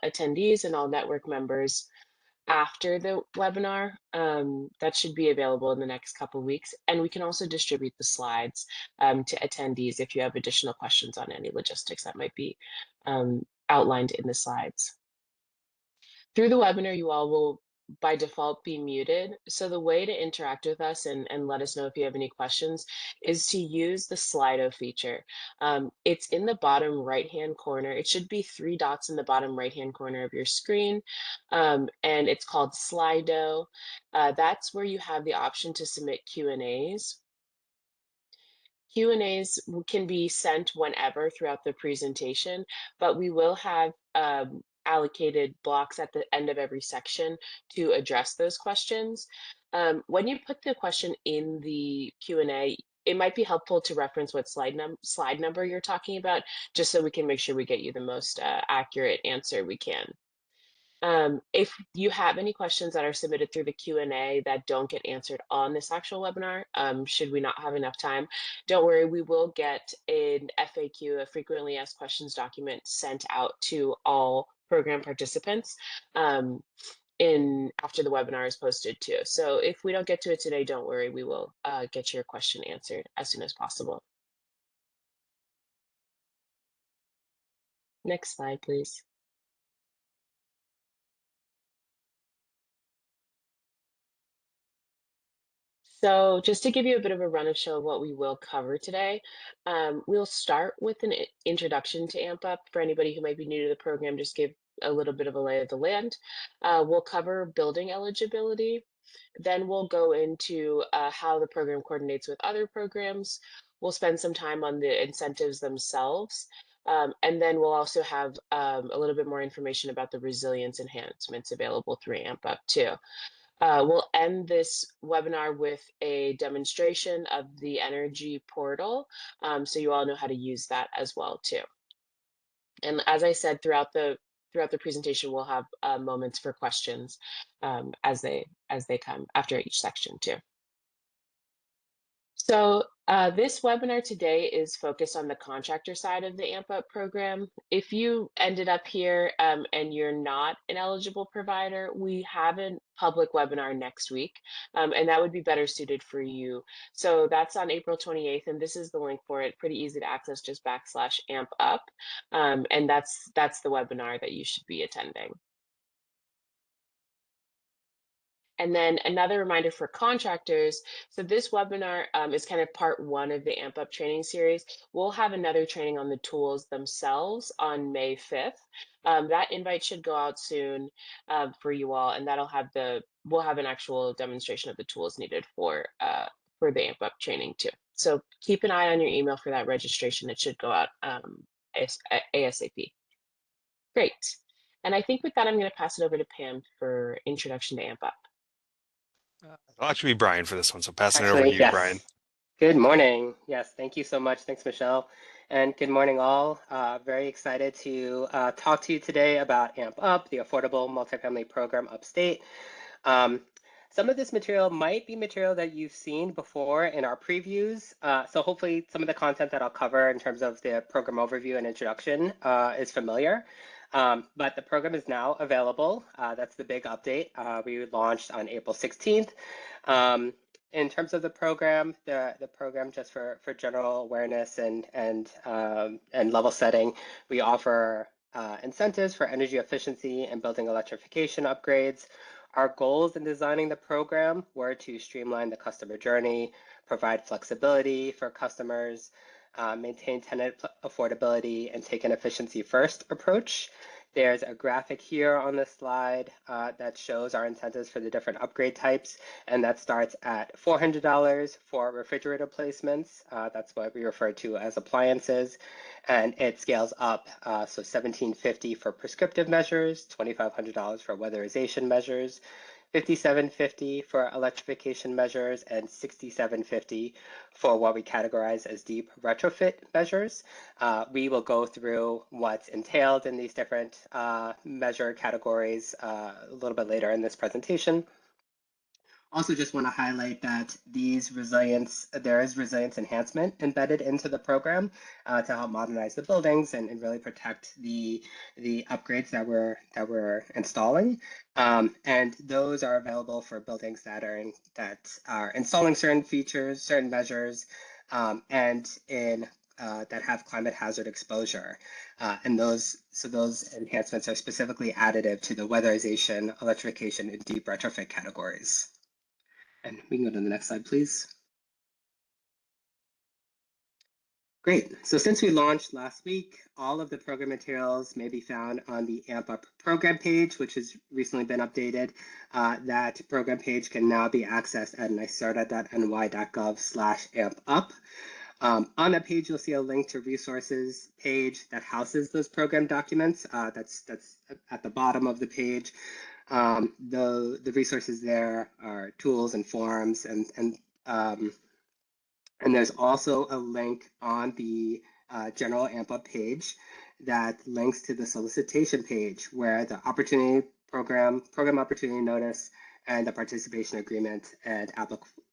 all attendees and all network members after the webinar. That should be available in the next couple of weeks. And we can also distribute the slides to attendees if you have additional questions on any logistics that might be outlined in the slides. Through the webinar, you all will by default be muted. So the way to interact with us and let us know if you have any questions is to use the Slido feature. It's in the bottom right-hand corner. It should be 3 dots in the bottom right-hand corner of your screen. And it's called Slido. That's where you have the option to submit Q&As. Q&As can be sent whenever throughout the presentation, but we will have allocated blocks at the end of every section to address those questions. When you put the question in the Q&A, it might be helpful to reference what slide number you're talking about, just so we can make sure we get you the most accurate answer we can. If you have any questions that are submitted through the Q&A that don't get answered on this actual webinar, should we not have enough time, don't worry, we will get an FAQ, a frequently asked questions document, sent out to all program participants after the webinar is posted too. So if we don't get to it today, don't worry, we will get your question answered as soon as possible. Next slide, please. So just to give you a bit of a run of show of what we will cover today, we'll start with an introduction to AMP Up. For anybody who might be new to the program, just give a little bit of a lay of the land. We'll cover building eligibility. Then we'll go into how the program coordinates with other programs. We'll spend some time on the incentives themselves. And then we'll also have a little bit more information about the resilience enhancements available through AMP Up too. We'll end this webinar with a demonstration of the Energy Portal, so you all know how to use that as well too. And as I said, throughout the presentation, we'll have moments for questions as they come after each section too. So this webinar today is focused on the contractor side of the AMP Up program. If you ended up here and you're not an eligible provider, we have a public webinar next week, and that would be better suited for you. So that's on April 28th, and this is the link for it. Pretty easy to access, just /AMP Up, and that's the webinar that you should be attending. And then another reminder for contractors, so this webinar is kind of part 1 of the AMP Up training series. We'll have another training on the tools themselves on May 5th. That invite should go out soon for you all, and we'll have an actual demonstration of the tools needed for the AMP Up training too. So keep an eye on your email for that registration. It should go out ASAP. Great. And I think with that, I'm going to pass it over to Pam for introduction to AMP Up. It'll actually be Brian for this one, so passing it over to you, yes. Brian. Good morning. Yes, thank you so much. Thanks, Michelle. And good morning, all. Very excited to talk to you today about AMP Up, the Affordable Multifamily Program Upstate. Some of this material might be material that you've seen before in our previews. So hopefully some of the content that I'll cover in terms of the program overview and introduction is familiar. But the program is now available. That's the big update. We launched on April 16th. In terms of the program, the program, just for general awareness and level setting, we offer incentives for energy efficiency and building electrification upgrades. Our goals in designing the program were to streamline the customer journey, provide flexibility for customers, maintain tenant affordability, and take an efficiency first approach. There's a graphic here on this slide that shows our incentives for the different upgrade types, and that starts at $400 for refrigerator placements. That's what we refer to as appliances, and it scales up. So $1,750 for prescriptive measures, $2,500 for weatherization measures, $5,750 for electrification measures, and $6,750 for what we categorize as deep retrofit measures. We will go through what's entailed in these different measure categories a little bit later in this presentation. Also just want to highlight that there is resilience enhancement embedded into the program to help modernize the buildings and really protect the upgrades that we're installing. And those are available for buildings that are installing certain features, certain measures, and that have climate hazard exposure. And those enhancements are specifically additive to the weatherization, electrification, and deep retrofit categories. And we can go to the next slide, please. Great. So since we launched last week, all of the program materials may be found on the AMP Up program page, which has recently been updated. That program page can now be accessed at nycerta.ny.gov/ampup. On that page, you'll see a link to resources page that houses those program documents. That's at the bottom of the page. The resources there are tools and forms, and there's also a link on the general AMPA page that links to the solicitation page where the program opportunity notice and the participation agreement and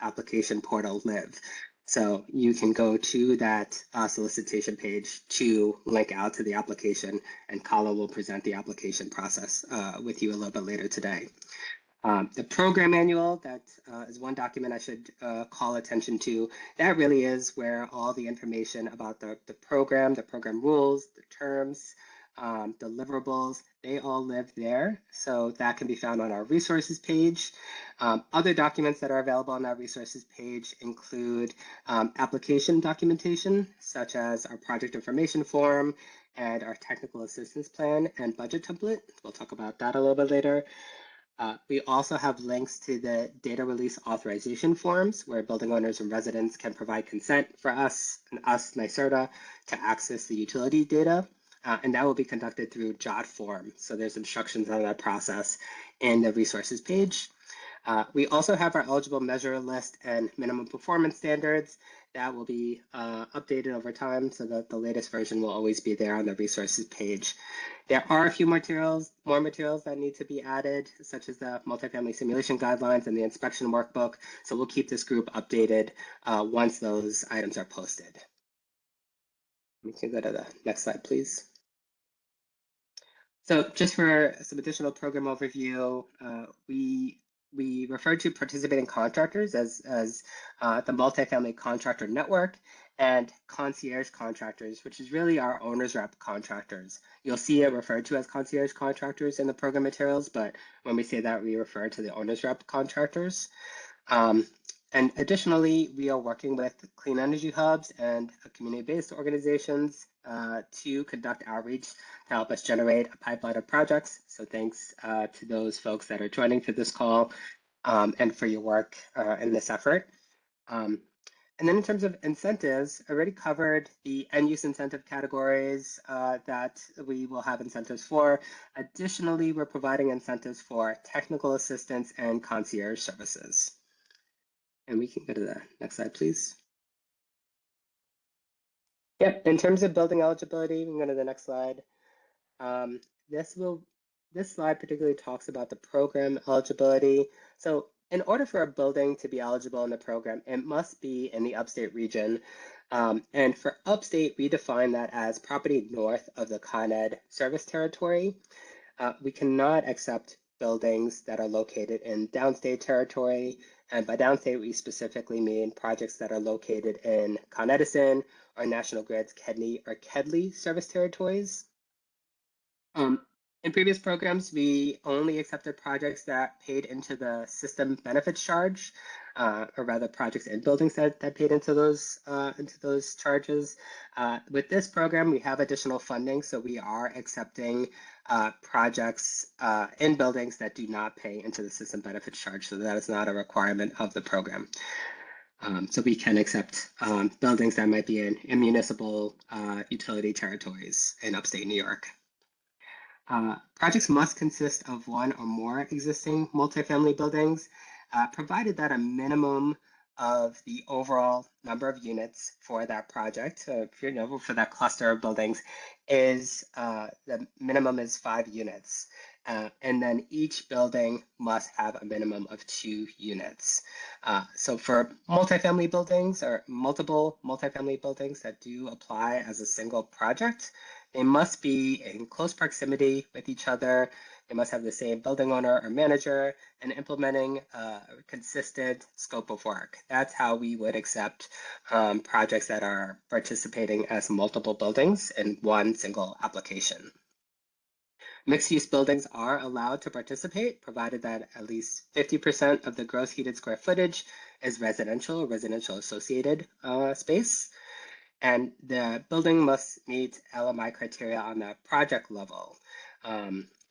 application portal live. So you can go to that solicitation page to link out to the application, and Kala will present the application process with you a little bit later today. The program manual, that is one document I should call attention to. That really is where all the information about the program rules, the terms, deliverables, they all live there. So that can be found on our resources page. Other documents that are available on that resources page include application documentation, such as our project information form and our technical assistance plan and budget template. We'll talk about that a little bit later. We also have links to the data release authorization forms where building owners and residents can provide consent for us, NYCERTA, to access the utility data. And that will be conducted through JOT form. So there's instructions on that process in the resources page. We also have our eligible measure list and minimum performance standards that will be updated over time so that the latest version will always be there on the resources page. There are a few more materials that need to be added, such as the multifamily simulation guidelines and the inspection workbook. So we'll keep this group updated once those items are posted. We can go to the next slide, please. So just for some additional program overview, we refer to participating contractors as the multifamily contractor network, and concierge contractors, which is really our owner's rep contractors. You'll see it referred to as concierge contractors in the program materials, but when we say that, we refer to the owner's rep contractors. And additionally, we are working with clean energy hubs and community-based organizations to conduct outreach to help us generate a pipeline of projects. So thanks to those folks that are joining for this call and for your work in this effort. And then in terms of incentives, I already covered the end use incentive categories that we will have incentives for. Additionally, we're providing incentives for technical assistance and concierge services. And we can go to the next slide, please. Yep, in terms of building eligibility, we can go to the next slide. This slide particularly talks about the program eligibility. So in order for a building to be eligible in the program, it must be in the upstate region. And for upstate, we define that as property north of the Con Ed service territory. We cannot accept buildings that are located in downstate territory. And by downstate, we specifically mean projects that are located in Con Edison or National Grid's Kedney or Kedley service territories. In previous programs, we only accepted projects that paid into the system benefits charge, or rather projects and buildings that paid into those charges. With this program, we have additional funding, so we are accepting projects in buildings that do not pay into the system benefits charge, so that is not a requirement of the program. So we can accept buildings that might be in municipal utility territories in upstate New York. Projects must consist of one or more existing multifamily buildings, provided that a minimum of the overall number of units for that project, for that cluster of buildings, is the minimum is 5 units. And then each building must have a minimum of 2 units. So for multifamily buildings or multiple multifamily buildings that do apply as a single project, they must be in close proximity with each other. They must have the same building owner or manager and implementing a consistent scope of work. That's how we would accept projects that are participating as multiple buildings in one single application. Mixed-use buildings are allowed to participate, provided that at least 50% of the gross heated square footage is residential or residential associated space. And the building must meet LMI criteria on the project level.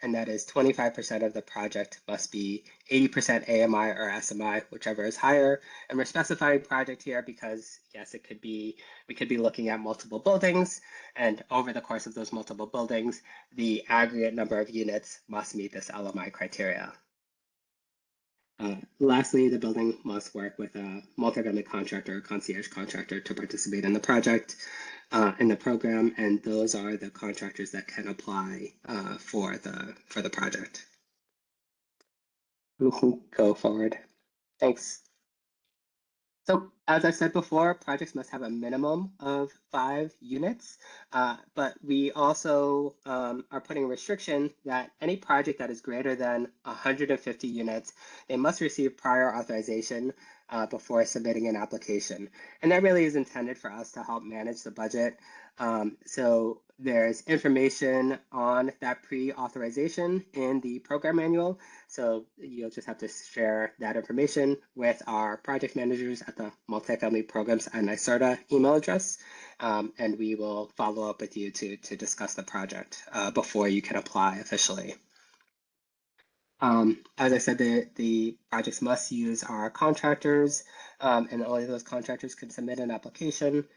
And that is 25% of the project must be 80% AMI or SMI, whichever is higher. And we're specifying project here because, yes, we could be looking at multiple buildings. And over the course of those multiple buildings, the aggregate number of units must meet this LMI criteria. Lastly, the building must work with a multifamily contractor or concierge contractor to participate in the project, in the program, and those are the contractors that can apply for the project. We can go forward. Thanks. So as I said before, projects must have a minimum of 5 units, but we also are putting a restriction that any project that is greater than 150 units, they must receive prior authorization before submitting an application. And that really is intended for us to help manage the budget. So there's information on that pre-authorization in the program manual. So you'll just have to share that information with our project managers at the Multifamily Programs and NYSERDA email address. And we will follow up with you to discuss the project before you can apply officially. As I said, the projects must use our contractors, and only those contractors can submit an application.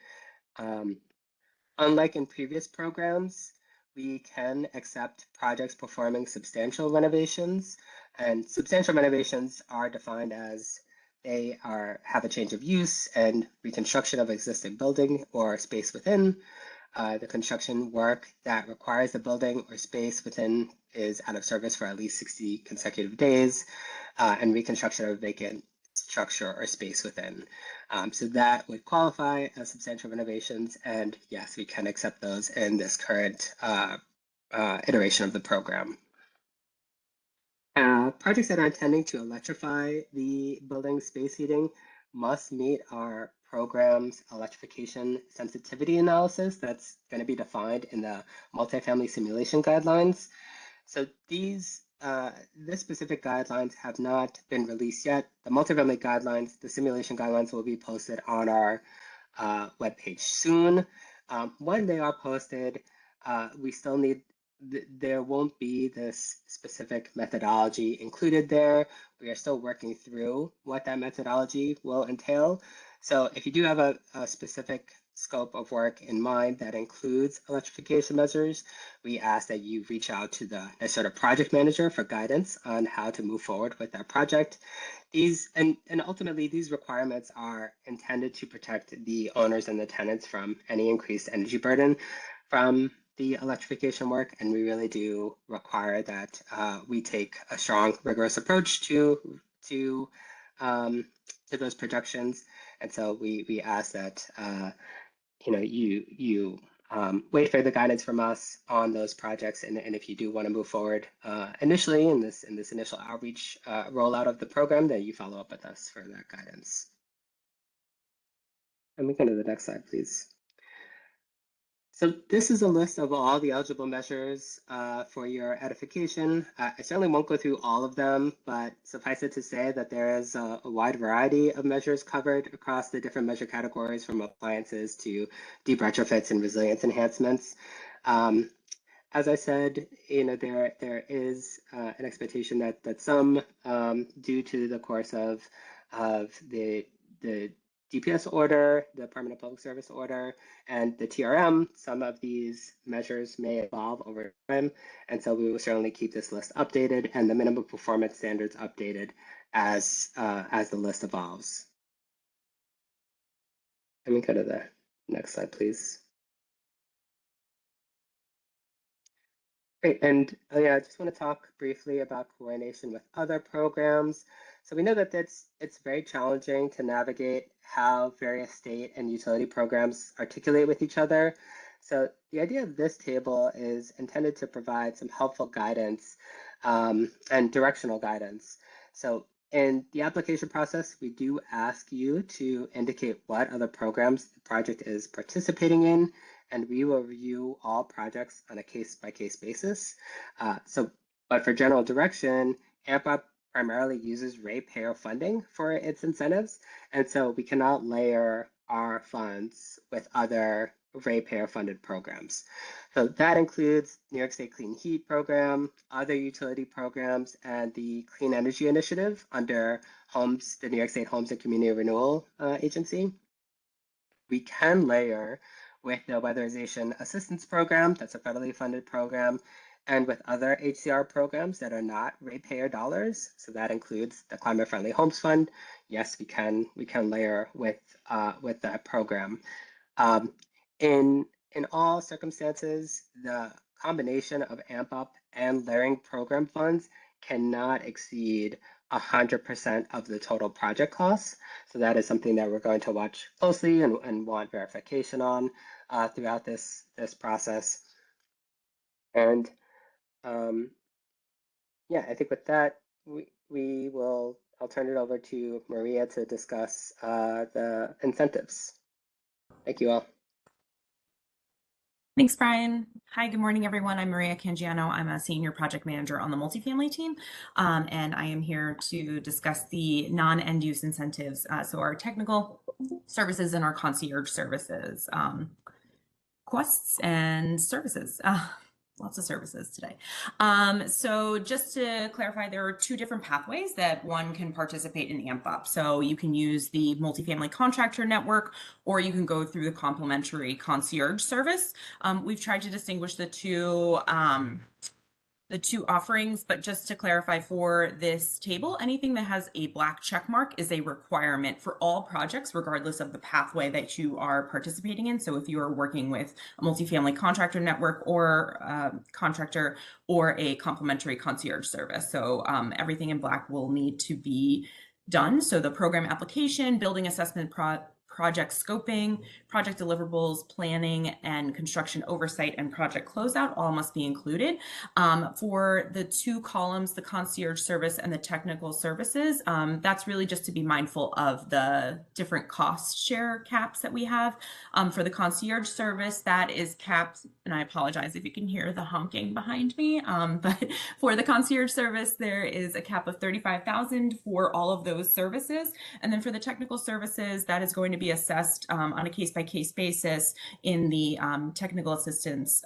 Unlike in previous programs, we can accept projects performing substantial renovations, and substantial renovations are defined as they have a change of use and reconstruction of existing building or space within. The construction work that requires the building or space within is out of service for at least 60 consecutive days, and reconstruction of vacant structure or space within. So that would qualify as substantial renovations, and yes, we can accept those in this current iteration of the program. Projects that are intending to electrify the building space heating must meet our program's electrification sensitivity analysis that's going to be defined in the multifamily simulation guidelines. So these this specific guidelines have not been released yet. The multifamily guidelines, the simulation guidelines will be posted on our webpage soon. When they are posted, we still need, there won't be this specific methodology included there. We are still working through what that methodology will entail. So if you do have a specific scope of work in mind that includes electrification measures, we ask that you reach out to the NYSERDA project manager for guidance on how to move forward with that project. These and ultimately these requirements are intended to protect the owners and the tenants from any increased energy burden from the electrification work, and we really do require that we take a strong, rigorous approach to those projections. And so we ask that you wait for the guidance from us on those projects, and if you do want to move forward initially in this initial outreach rollout of the program, then you follow up with us for that guidance. And we can go to the next slide, please. So this is a list of all the eligible measures for your edification. I certainly won't go through all of them, but suffice it to say that there is a wide variety of measures covered across the different measure categories, from appliances to deep retrofits and resilience enhancements. As I said, there is an expectation that some, due to the course of the DPS order, the Permanent Public Service Order, and the TRM, some of these measures may evolve over time. And so we will certainly keep this list updated and the minimum performance standards updated as the list evolves. Let me go to the next slide, please. Great, and yeah, I just want to talk briefly about coordination with other programs. So we know that it's very challenging to navigate how various state and utility programs articulate with each other. So the idea of this table is intended to provide some helpful guidance and directional guidance. So in the application process, we do ask you to indicate what other programs the project is participating in, and we will review all projects on a case-by-case basis. But for general direction, AMP primarily uses ratepayer funding for its incentives, and so we cannot layer our funds with other ratepayer-funded programs. So that includes New York State Clean Heat Program, other utility programs, and the Clean Energy Initiative under the New York State Homes and Community Renewal Agency. We can layer with the Weatherization Assistance Program, that's a federally funded program, and with other HCR programs that are not ratepayer dollars. So that includes the Climate Friendly Homes Fund. Yes, we can layer with that program. In all circumstances, the combination of AMP Up and layering program funds cannot exceed 100% of the total project costs. So that is something that we're going to watch closely and want verification on throughout this process. And yeah, I think with that, I'll turn it over to Maria to discuss the incentives. Thank you all. Thanks, Brian. Hi, good morning, everyone. I'm Maria Cangiano. I'm a senior project manager on the multifamily team, and I am here to discuss the non-end use incentives, so our technical services and our concierge services, quests and services. Lots of services today. So just to clarify, there are two different pathways that one can participate in AMP Up. So you can use the multifamily contractor network, or you can go through the complimentary concierge service. We've tried to distinguish the two offerings, but just to clarify for this table, anything that has a black check mark is a requirement for all projects, regardless of the pathway that you are participating in. So if you are working with a multifamily contractor network or contractor or a complementary concierge service. So everything in black will need to be done. So the program application, building assessment project scoping, project deliverables, planning, and construction oversight, and project closeout all must be included. For the two columns, the concierge service and the technical services, that's really just to be mindful of the different cost share caps that we have. For the concierge service, that is capped, and I apologize if you can hear the honking behind me, but for the concierge service, there is a cap of $35,000 for all of those services. And then for the technical services, that is going to be assessed on a case-by-case basis in the technical assistance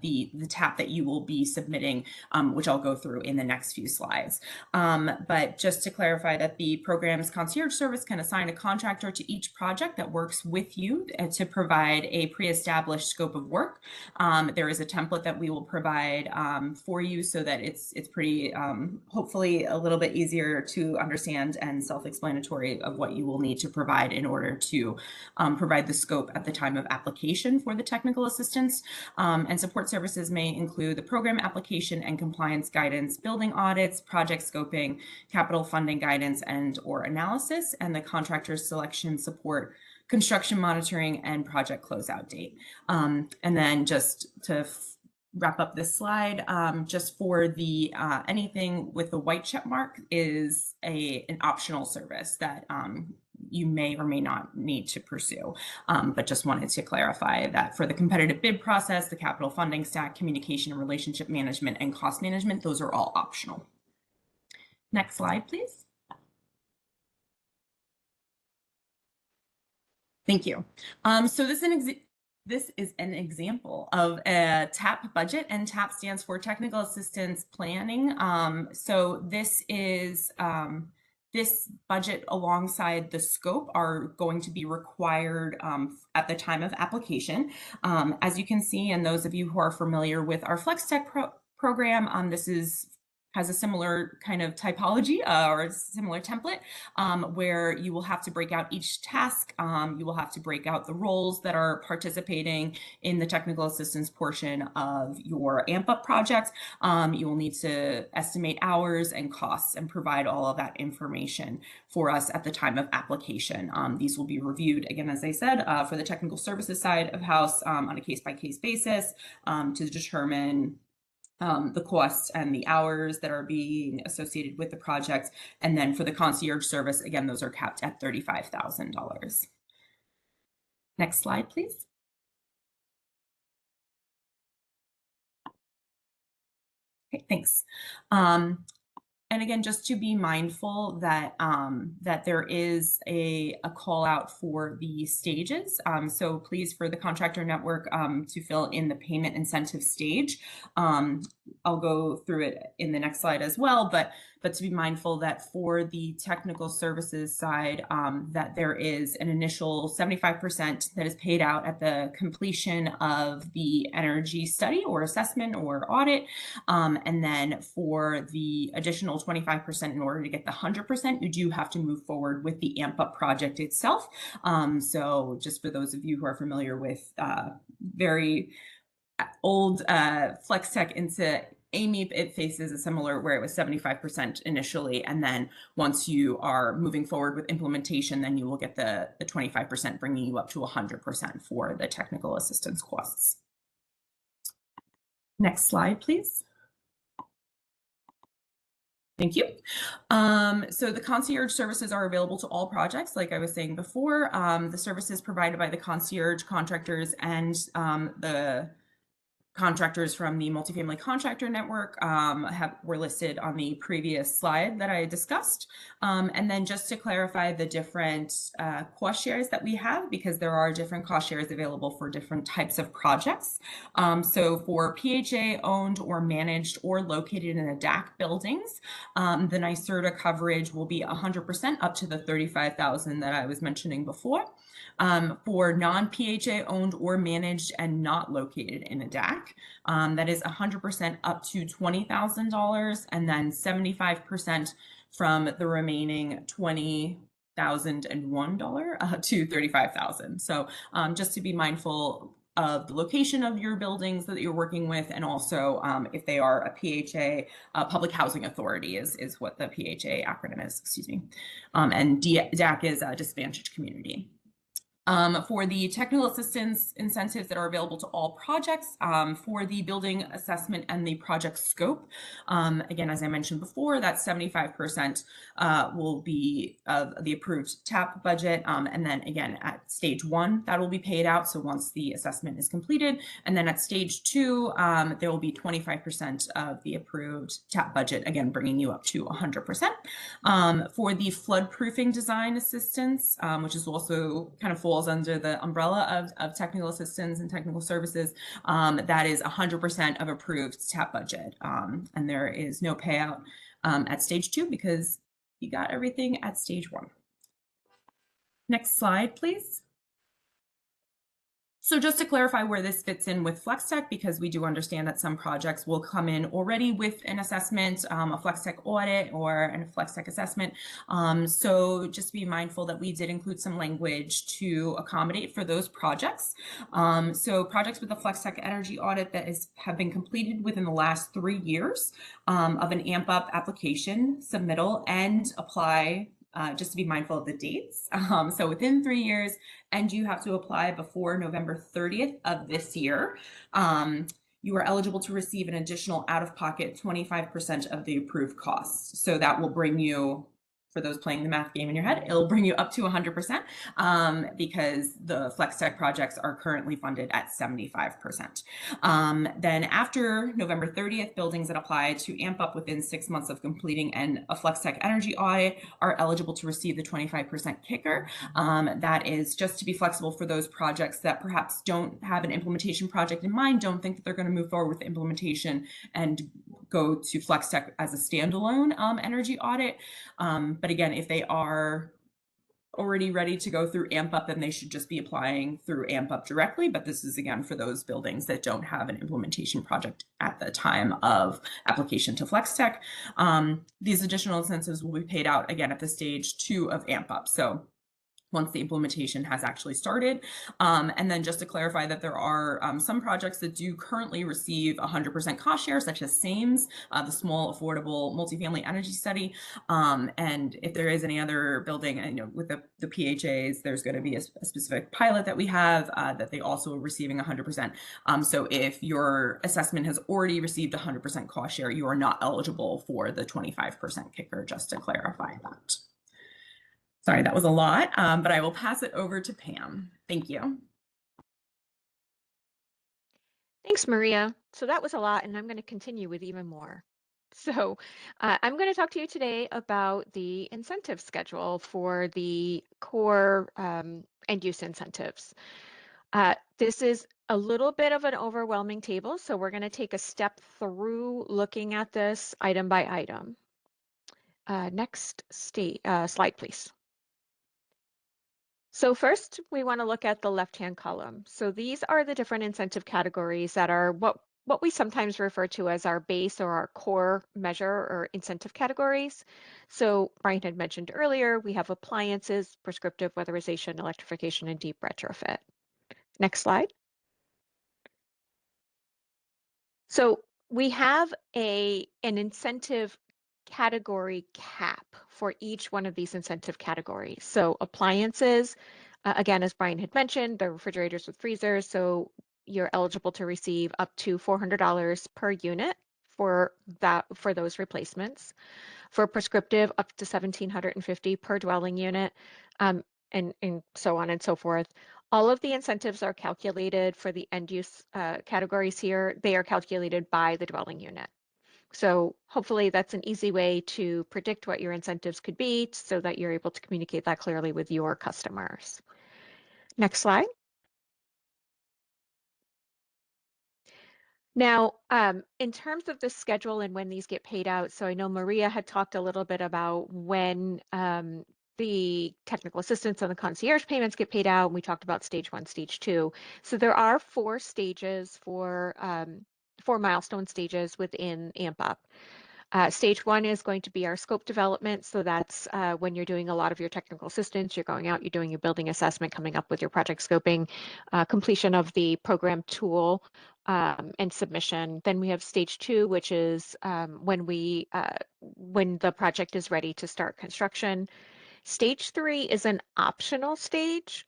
the tab that you will be submitting, which I'll go through in the next few slides. But just to clarify that the program's concierge service can assign a contractor to each project that works with you to provide a pre-established scope of work. There is a template that we will provide for you so that it's pretty, hopefully a little bit easier to understand and self-explanatory of what you will need to provide in order to provide the scope at the time of application for the technical assistance. And support services may include the program application and compliance guidance, building audits, project scoping, capital funding guidance and/or analysis, and the contractor's selection support, construction monitoring, and project closeout date. And then just to wrap up this slide, just for the anything with the white check mark is an optional service that you may or may not need to pursue. But just wanted to clarify that for the competitive bid process, the capital funding stack, communication and relationship management, and cost management, those are all optional. Next slide, please. Thank you. So this is an example of a TAP budget, and TAP stands for Technical Assistance Planning. So this is this budget alongside the scope are going to be required at the time of application. As you can see, and those of you who are familiar with our FlexTech program, this is has a similar kind of typology or a similar template where you will have to break out each task. You will have to break out the roles that are participating in the technical assistance portion of your AMP Up project. You will need to estimate hours and costs and provide all of that information for us at the time of application. These will be reviewed, again, as I said, for the technical services side of house on a case-by-case basis to determine the costs and the hours that are being associated with the project. And then for the concierge service, again, those are capped at $35,000. Next slide, please. Okay, thanks. And again, just to be mindful that that there is a call out for the stages. So please, for the contractor network to fill in the payment incentive stage. I'll go through it in the next slide as well, but to be mindful that for the technical services side, that there is an initial 75% that is paid out at the completion of the energy study or assessment or audit. And then for the additional 25%, in order to get the 100%, you do have to move forward with the AMP Up project itself. So just for those of you who are familiar with very old Flex Tech into AMEP, it faces a similar where it was 75% initially. And then once you are moving forward with implementation, then you will get the 25%, bringing you up to 100% for the technical assistance costs. Next slide, please. Thank you. So the concierge services are available to all projects, like I was saying before. The services provided by the concierge contractors and the contractors from the multifamily contractor network were listed on the previous slide that I discussed. And then just to clarify the different cost shares that we have, because there are different cost shares available for different types of projects. So for PHA owned or managed or located in the DAC buildings, the NYSERDA coverage will be 100% up to the $35,000 that I was mentioning before. For non-PHA owned or managed and not located in a DAC, that is 100% up to $20,000, and then 75% from the remaining $20,001 to $35,000. So just to be mindful of the location of your buildings that you're working with, and also if they are a PHA, Public Housing Authority is what the PHA acronym is, excuse me. And DAC is a disadvantaged community. For the technical assistance incentives that are available to all projects, for the building assessment and the project scope, again, as I mentioned before, that 75% will be of the approved TAP budget. And then again, at stage 1, that will be paid out. So once the assessment is completed, and then at stage 2, there will be 25% of the approved TAP budget, again, bringing you up to 100%. For the flood-proofing design assistance, which is also kind of falls under the umbrella of technical assistance and technical services, that is 100% of approved TAP budget. And there is no payout at stage 2 because you got everything at stage 1. Next slide, please. So just to clarify where this fits in with FlexTech, because we do understand that some projects will come in already with an assessment, a FlexTech audit or a FlexTech assessment. So just be mindful that we did include some language to accommodate for those projects. So projects with a FlexTech energy audit that have been completed within the last 3 years of an AMP Up application submittal and apply. Just to be mindful of the dates. So within 3 years, and you have to apply before November 30th of this year, you are eligible to receive an additional out-of-pocket 25% of the approved costs. So that will bring you, for those playing the math game in your head, it'll bring you up to 100% because the FlexTech projects are currently funded at 75%. Then after November 30th, buildings that apply to AMP Up within 6 months of completing a FlexTech energy audit are eligible to receive the 25% kicker. That is just to be flexible for those projects that perhaps don't have an implementation project in mind, don't think that they're going to move forward with the implementation and go to FlexTech as a standalone energy audit. But again, if they are already ready to go through AMP Up, then they should just be applying through AMP Up directly. But this is again for those buildings that don't have an implementation project at the time of application to FlexTech. These additional incentives will be paid out again at the stage 2 of AMP Up. So once the implementation has actually started. And then just to clarify that there are some projects that do currently receive 100% cost share, such as SAMES, the Small Affordable Multifamily Energy Study. And if there is any other building, with the PHAs, there's going to be a specific pilot that we have that they also are receiving 100%. So if your assessment has already received 100% cost share, you are not eligible for the 25% kicker, just to clarify that. Sorry, that was a lot, but I will pass it over to Pam. Thank you. Thanks, Maria. So that was a lot, and I'm going to continue with even more. So I'm going to talk to you today about the incentive schedule for the core end use incentives. This is a little bit of an overwhelming table, so we're going to take a step through looking at this item by item. Next slide, please. So first, we want to look at the left-hand column. So these are the different incentive categories that are what we sometimes refer to as our base or our core measure or incentive categories. So Brian had mentioned earlier, we have appliances, prescriptive weatherization, electrification, and deep retrofit. Next slide. So we have an incentive category cap for each one of these incentive categories. So appliances, again, as Brian had mentioned, the refrigerators with freezers, so you're eligible to receive up to $400 per unit for those replacements. For prescriptive, up to $1,750 per dwelling unit, and so on and so forth. All of the incentives are calculated for the end use categories here. They are calculated by the dwelling unit. So hopefully that's an easy way to predict what your incentives could be so that you're able to communicate that clearly with your customers. Next slide. Now, in terms of the schedule and when these get paid out, so I know Maria had talked a little bit about when the technical assistance and the concierge payments get paid out. And we talked about stage 1, stage 2. So there are 4 stages for 4 milestone stages within AMP Up. Stage 1 is going to be our scope development. So that's when you're doing a lot of your technical assistance, you're going out, you're doing your building assessment, coming up with your project scoping, completion of the program tool and submission. Then we have stage 2, which is when the project is ready to start construction. Stage 3 is an optional stage.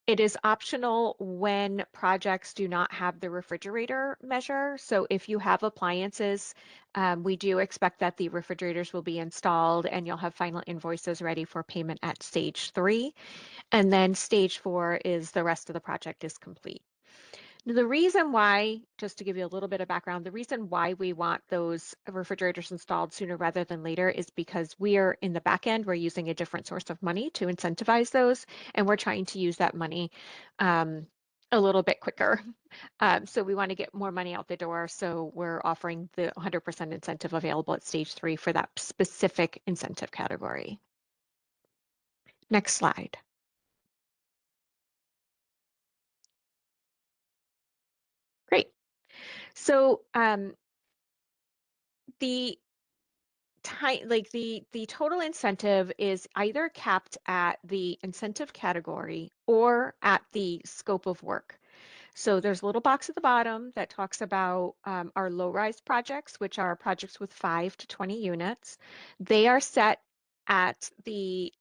It is optional when projects do not have the refrigerator measure. So if you have appliances, we do expect that the refrigerators will be installed and you'll have final invoices ready for payment at stage 3. And then stage 4 is the rest of the project is complete. The reason why, just to give you a little bit of background, the reason why we want those refrigerators installed sooner rather than later is because we are in the back end, we're using a different source of money to incentivize those, and we're trying to use that money a little bit quicker. So we want to get more money out the door, so we're offering the 100% incentive available at stage 3 for that specific incentive category. Next slide. Great. So the total incentive is either capped at the incentive category or at the scope of work. So there's a little box at the bottom that talks about our low-rise projects, which are projects with 5 to 20 units. They are set at the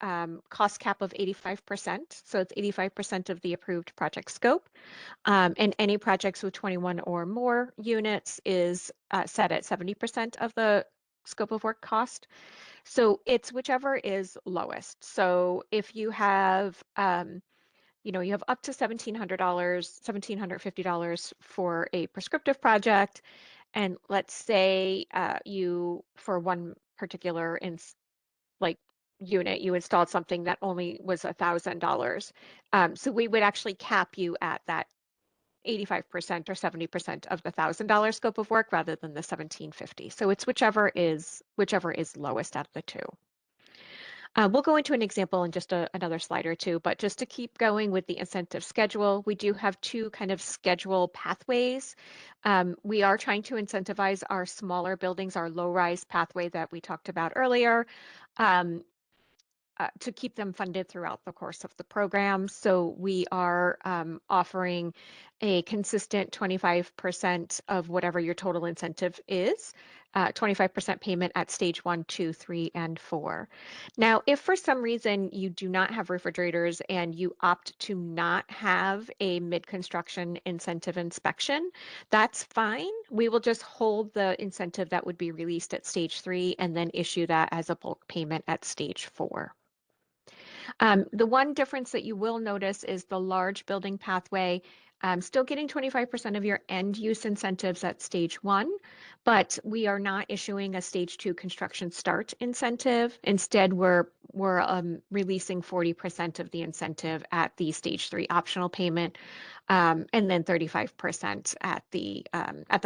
cost cap of 85%. So it's 85% of the approved project scope. And any projects with 21 or more units is set at 70% of the scope of work cost. So it's whichever is lowest. So if you have, you have up to $1,700, $1,750 for a prescriptive project. And let's say you, for one particular unit, you installed something that only was $1,000. So we would actually cap you at that 85% or 70% of the $1,000 scope of work rather than the $1,750. So it's whichever is lowest out of the two. We'll go into an example in just another slide or two, but just to keep going with the incentive schedule, we do have two kind of schedule pathways. We are trying to incentivize our smaller buildings, our low-rise pathway that we talked about earlier. To keep them funded throughout the course of the program. So we are offering a consistent 25% of whatever your total incentive is, 25% payment at stage 1, 2, 3, and 4. Now, if for some reason you do not have refrigerators and you opt to not have a mid-construction incentive inspection, that's fine. We will just hold the incentive that would be released at stage 3 and then issue that as a bulk payment at stage 4. The one difference that you will notice is the large building pathway, still getting 25% of your end use incentives at stage 1, but we are not issuing a stage 2 construction start incentive. Instead, we're releasing 40% of the incentive at the stage 3 optional payment, and then 35% at the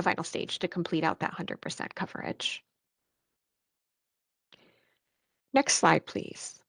final stage to complete out that 100% coverage. Next slide, please.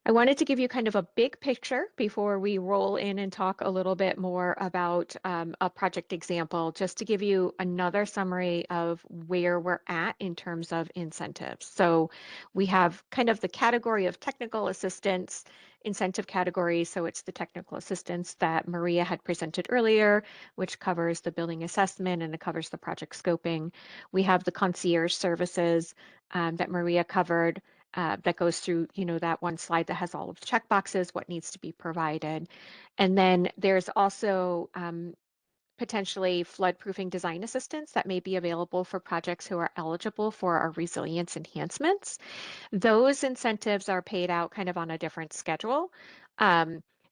I wanted to give you kind of a big picture before we roll in and talk a little bit more about a project example, just to give you another summary of where we're at in terms of incentives. So we have kind of the category of technical assistance, incentive category. So it's the technical assistance that Maria had presented earlier, which covers the building assessment and it covers the project scoping. We have the concierge services that Maria covered. That goes through, that one slide that has all of the check boxes, what needs to be provided. And then there's also potentially flood-proofing design assistance that may be available for projects who are eligible for our resilience enhancements. Those incentives are paid out kind of on a different schedule.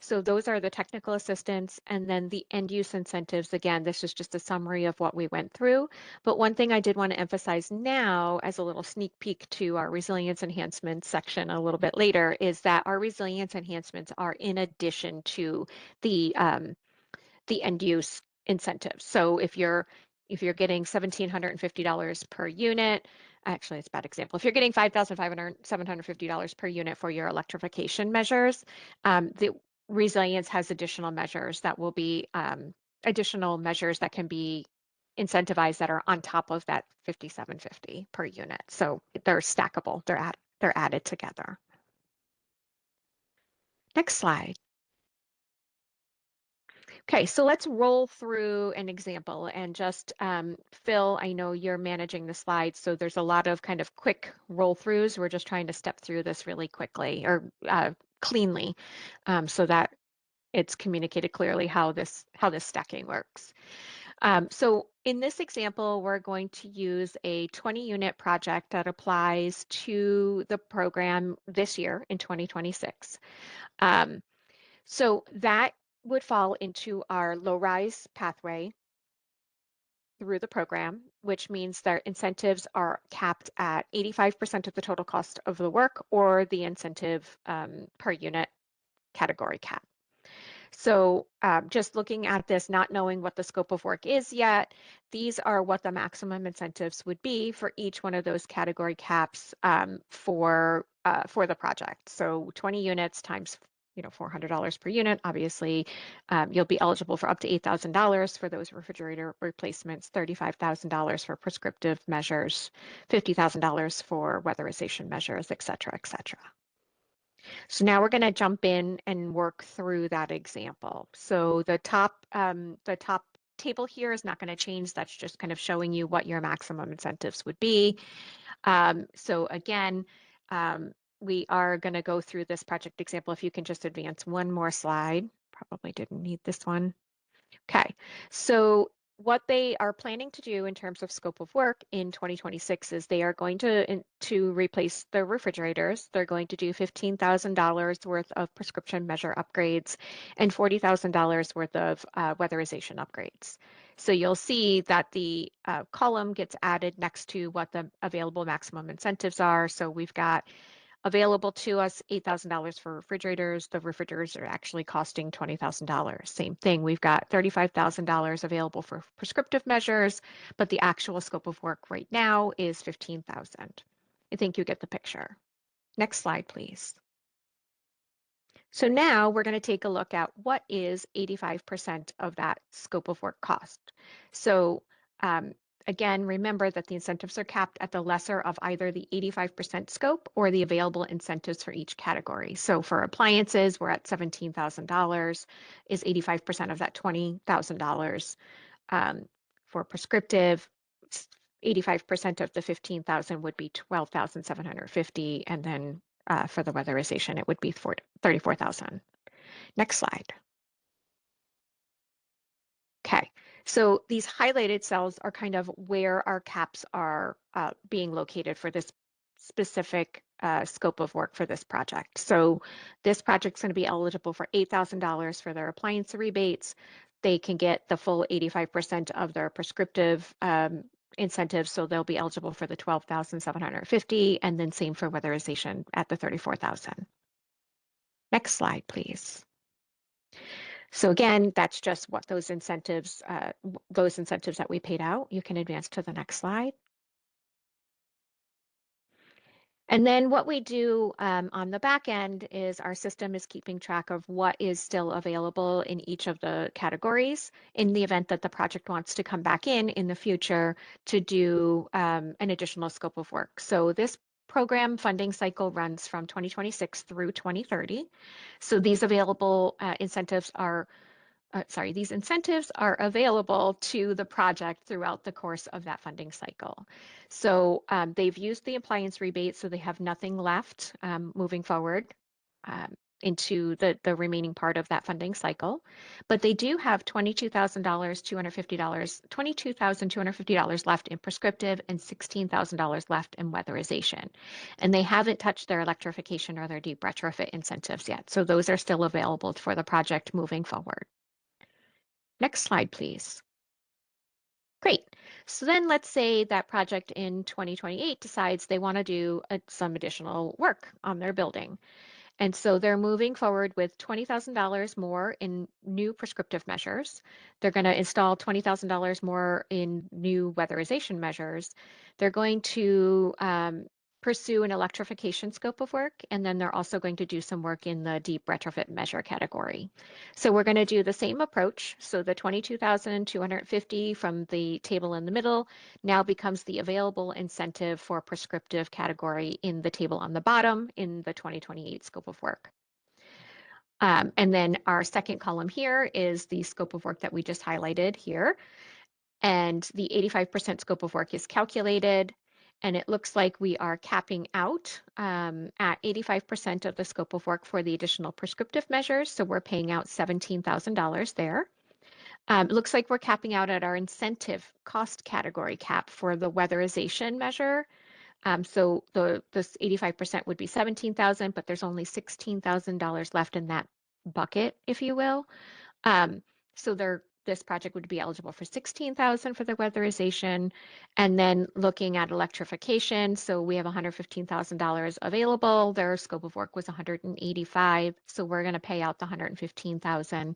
So those are the technical assistance, and then the end use incentives. Again, this is just a summary of what we went through. But one thing I did want to emphasize now as a little sneak peek to our resilience enhancements section a little bit later is that our resilience enhancements are in addition to the end use incentives. So if you're getting $1,750 per unit, actually it's a bad example. If you're getting $5,750 per unit for your electrification measures, the resilience has additional measures that will be additional measures that can be incentivized that are on top of that $5,750 per unit. So they're stackable. They're added together. Next slide. Okay, so let's roll through an example and just, Phil, I know you're managing the slides, so there's a lot of kind of quick roll throughs. We're just trying to step through this really quickly or cleanly so that it's communicated clearly how this stacking works. So in this example, we're going to use a 20-unit project that applies to the program this year in 2026. So that would fall into our low-rise pathway through the program, which means their incentives are capped at 85% of the total cost of the work or the incentive per unit category cap. So just looking at this, not knowing what the scope of work is yet, these are what the maximum incentives would be for each one of those category caps for the project. So 20 units times $400 per unit. Obviously, you'll be eligible for up to $8,000 for those refrigerator replacements, $35,000 for prescriptive measures, $50,000 for weatherization measures, et cetera, et cetera. So now we're going to jump in and work through that example. So the top table here is not going to change. That's just kind of showing you what your maximum incentives would be. So again, we are going to go through this project example. If you can just advance one more slide, probably didn't need this one. Okay, so what they are planning to do in terms of scope of work in 2026 is they are going to replace the refrigerators. They're going to do $15,000 worth of prescription measure upgrades and $40,000 worth of weatherization upgrades. So you'll see that the column gets added next to what the available maximum incentives are. So we've got available to us $8,000 for refrigerators. The refrigerators are actually costing $20,000. Same thing, we've got $35,000 available for prescriptive measures, but the actual scope of work right now is $15,000. I think you get the picture. Next slide, please. So now we're going to take a look at what is 85% of that scope of work cost. So again, remember that the incentives are capped at the lesser of either the 85% scope or the available incentives for each category. So for appliances, we're at $17,000, is 85% of that $20,000. For prescriptive, 85% of the 15,000 would be 12,750, and then for the weatherization, it would be 34,000. Next slide. Okay, so these highlighted cells are kind of where our caps are being located for this specific scope of work for this project. So this project's going to be eligible for $8,000 for their appliance rebates. They can get the full 85% of their prescriptive incentives, so they'll be eligible for the 12,750, and then same for weatherization at the 34,000. Next slide, please. So again, that's just what those incentives that we paid out. You can advance to the next slide. And then what we do on the back end is our system is keeping track of what is still available in each of the categories in the event that the project wants to come back in the future to do an additional scope of work. So this program funding cycle runs from 2026 through 2030. So these available incentives are these incentives are available to the project throughout the course of that funding cycle. So they've used the appliance rebate, so they have nothing left moving forward into the remaining part of that funding cycle. But they do have $22,250 left in prescriptive and $16,000 left in weatherization. And they haven't touched their electrification or their deep retrofit incentives yet. So those are still available for the project moving forward. Next slide, please. Great. So then let's say that project in 2028 decides they want to do some additional work on their building. And so they're moving forward with $20,000 more in new prescriptive measures. They're going to install $20,000 more in new weatherization measures. They're going to pursue an electrification scope of work, and then they're also going to do some work in the deep retrofit measure category. So we're going to do the same approach. So the 22,250 from the table in the middle now becomes the available incentive for prescriptive category in the table on the bottom in the 2028 scope of work. And then our second column here is the scope of work that we just highlighted here. And the 85% scope of work is calculated. And it looks like we are capping out at 85% of the scope of work for the additional prescriptive measures. So we're paying out $17,000 there. It looks like we're capping out at our incentive cost category cap for the weatherization measure. So this 85% would be $17,000, but there's only $16,000 left in that bucket, if you will. So this project would be eligible for $16,000 for the weatherization. And then looking at electrification, so we have $115,000 available. Their scope of work was $185,000, so we're going to pay out the $115,000.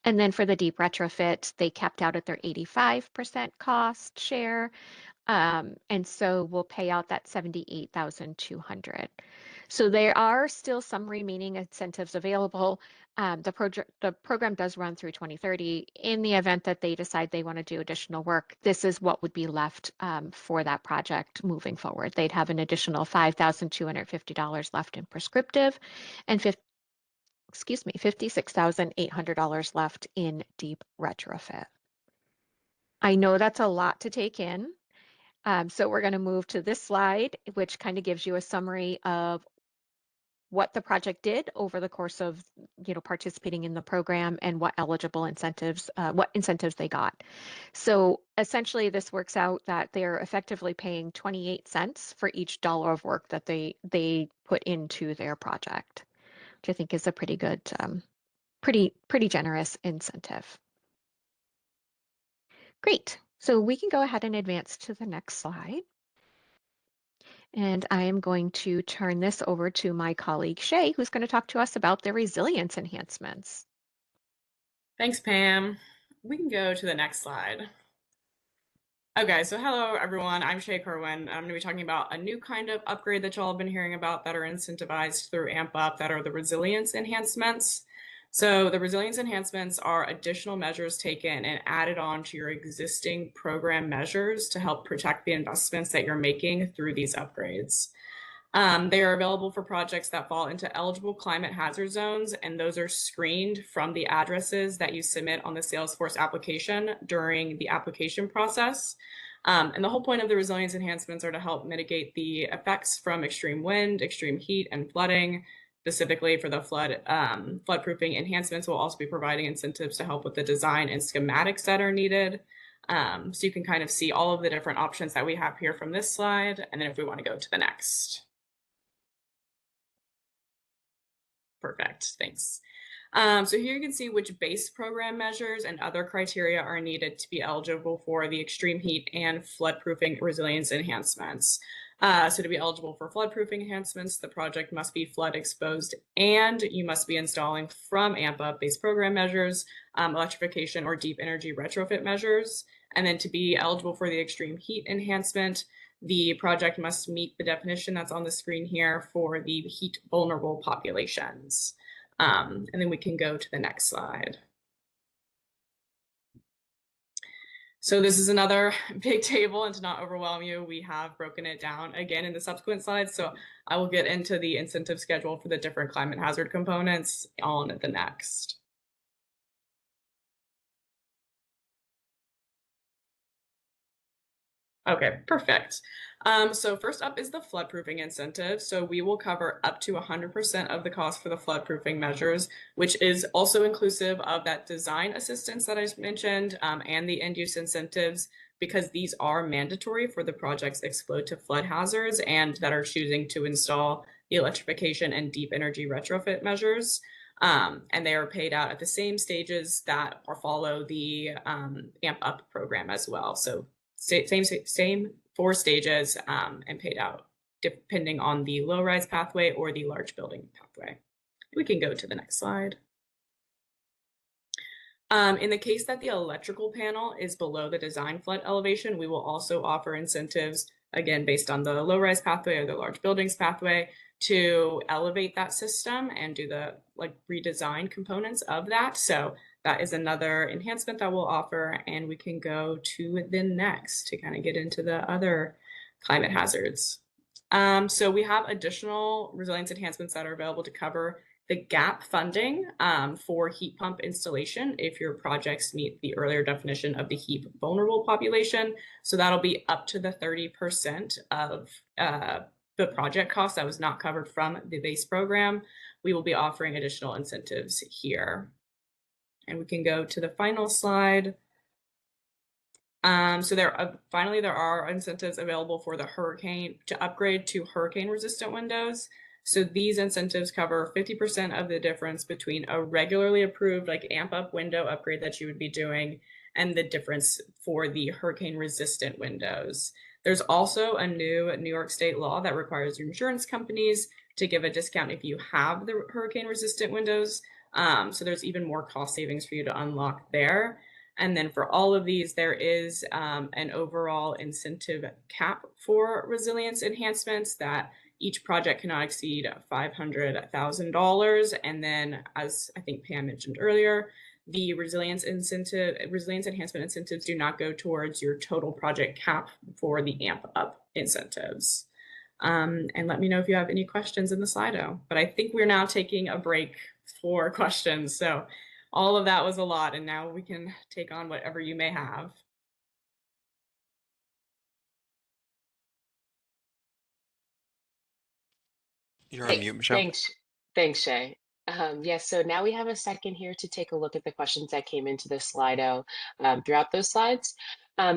And then for the deep retrofit, they capped out at their 85% cost share. And so we'll pay out that $78,200. So there are still some remaining incentives available. The program does run through 2030. In the event that they decide they want to do additional work, this is what would be left for that project moving forward. They'd have an additional $5,250 left in prescriptive and $56,800 left in deep retrofit. I know that's a lot to take in. So we're going to move to this slide, which kind of gives you a summary of what the project did over the course of, participating in the program and what incentives they got. So essentially, this works out that they're effectively paying 28 cents for each dollar of work that they put into their project, which I think is a pretty good, pretty generous incentive. Great. So we can go ahead and advance to the next slide. And I am going to turn this over to my colleague Shay, who's going to talk to us about the resilience enhancements. Thanks, Pam. We can go to the next slide. Okay, so hello everyone, I'm Shay Kerwin. I'm going to be talking about a new kind of upgrade that y'all have been hearing about that are incentivized through AMP Up, that are the resilience enhancements. So the resilience enhancements are additional measures taken and added on to your existing program measures to help protect the investments that you're making through these upgrades. They are available for projects that fall into eligible climate hazard zones, and those are screened from the addresses that you submit on the Salesforce application during the application process. And the whole point of the resilience enhancements are to help mitigate the effects from extreme wind, extreme heat, and flooding. Specifically for the floodproofing enhancements, we'll also be providing incentives to help with the design and schematics that are needed. So you can kind of see all of the different options that we have here from this slide. And then if we want to go to the next. Perfect, thanks. So here you can see which base program measures and other criteria are needed to be eligible for the extreme heat and floodproofing resilience enhancements. So to be eligible for floodproofing enhancements, the project must be flood exposed and you must be installing from AMP Up base program measures, electrification or deep energy retrofit measures. And then to be eligible for the extreme heat enhancement, the project must meet the definition that's on the screen here for the heat vulnerable populations. And then we can go to the next slide. So this is another big table, and to not overwhelm you, we have broken it down again in the subsequent slides. So I will get into the incentive schedule for the different climate hazard components on the next. Okay, perfect. So first up is the floodproofing incentive. So we will cover up to 100% of the cost for the floodproofing measures, which is also inclusive of that design assistance that I mentioned and the end use incentives, because these are mandatory for the projects exposed to flood hazards and that are choosing to install the electrification and deep energy retrofit measures. And they are paid out at the same stages that follow the AMP Up program as well. So same 4 stages and paid out depending on the low rise pathway or the large building pathway. We can go to the next slide. In the case that the electrical panel is below the design flood elevation, we will also offer incentives, again, based on the low rise pathway or the large buildings pathway, to elevate that system and do the redesign components of that. So that is another enhancement that we'll offer, and we can go to the next to kind of get into the other climate hazards. So we have additional resilience enhancements that are available to cover the gap funding for heat pump installation if your projects meet the earlier definition of the heat vulnerable population. So that'll be up to the 30% of the project cost that was not covered from the base program. We will be offering additional incentives here. And we can go to the final slide. So finally, there are incentives available for the hurricane to upgrade to hurricane resistant windows. So these incentives cover 50% of the difference between a regularly approved AMP Up window upgrade that you would be doing and the difference for the hurricane resistant windows. There's also a new New York State law that requires your insurance companies to give a discount if you have the hurricane resistant windows. So there's even more cost savings for you to unlock there. And then for all of these, there is an overall incentive cap for resilience enhancements that each project cannot exceed $500,000. And then, as I think Pam mentioned earlier, the resilience enhancement incentives do not go towards your total project cap for the AMP Up incentives. And let me know if you have any questions in the Slido. But I think we're now taking a break for questions. So all of that was a lot, and now we can take on whatever you may have. You're on mute, Michelle. Thanks, Shay. Yes, so now we have a second here to take a look at the questions that came into the Slido throughout those slides.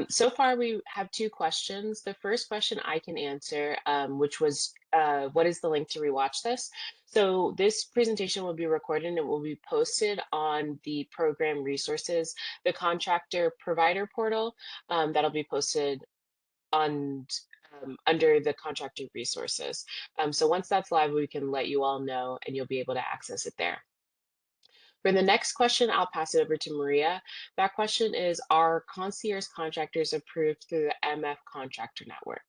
So far, we have 2 questions. The first question I can answer, which was, what is the link to rewatch this? So this presentation will be recorded and it will be posted on the program resources, the contractor provider portal that'll be posted on under the contractor resources. So once that's live, we can let you all know and you'll be able to access it there. For the next question, I'll pass it over to Maria. That question is, are concierge contractors approved through the MF Contractor Network?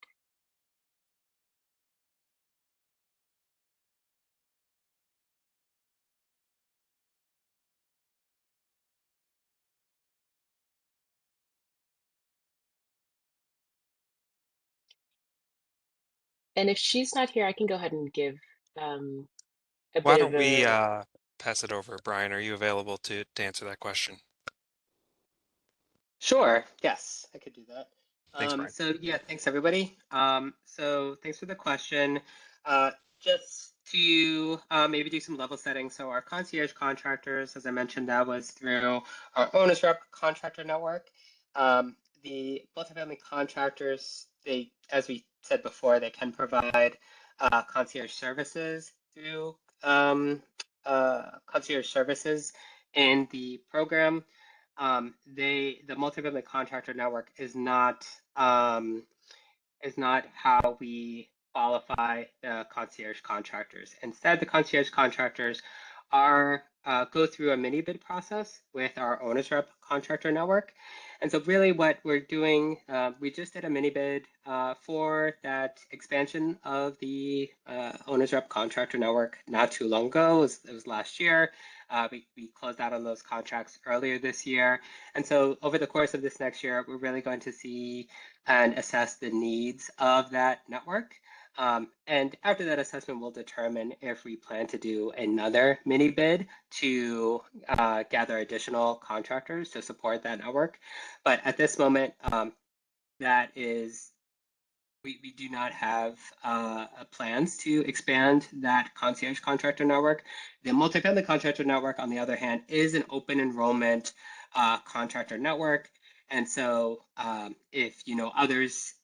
And if she's not here, I can go ahead and give a Why bit don't of we a, pass it over? Brian, are you available to answer that question? Sure. Yes, I could do that. Thanks, Brian. So yeah, thanks everybody. So thanks for the question. Just to maybe do some level setting. So our concierge contractors, as I mentioned, that was through our owner's rep contractor network. The multifamily contractors, they, as we said before, they can provide concierge services through concierge services in the program. The multifamily contractor network is not how we qualify the concierge contractors. Instead, the concierge contractors are go through a mini bid process with our owner's rep contractor network. And so really what we're doing, we just did a mini bid for that expansion of the owner's rep contractor network not too long ago. It was last year. We closed out on those contracts earlier this year. And so over the course of this next year, we're really going to see and assess the needs of that network. And after that assessment, we'll determine if we plan to do another mini bid to gather additional contractors to support that network. But at this moment, that is, we do not have plans to expand that concierge contractor network. The multifamily contractor network, on the other hand, is an open enrollment contractor network. And so if you know others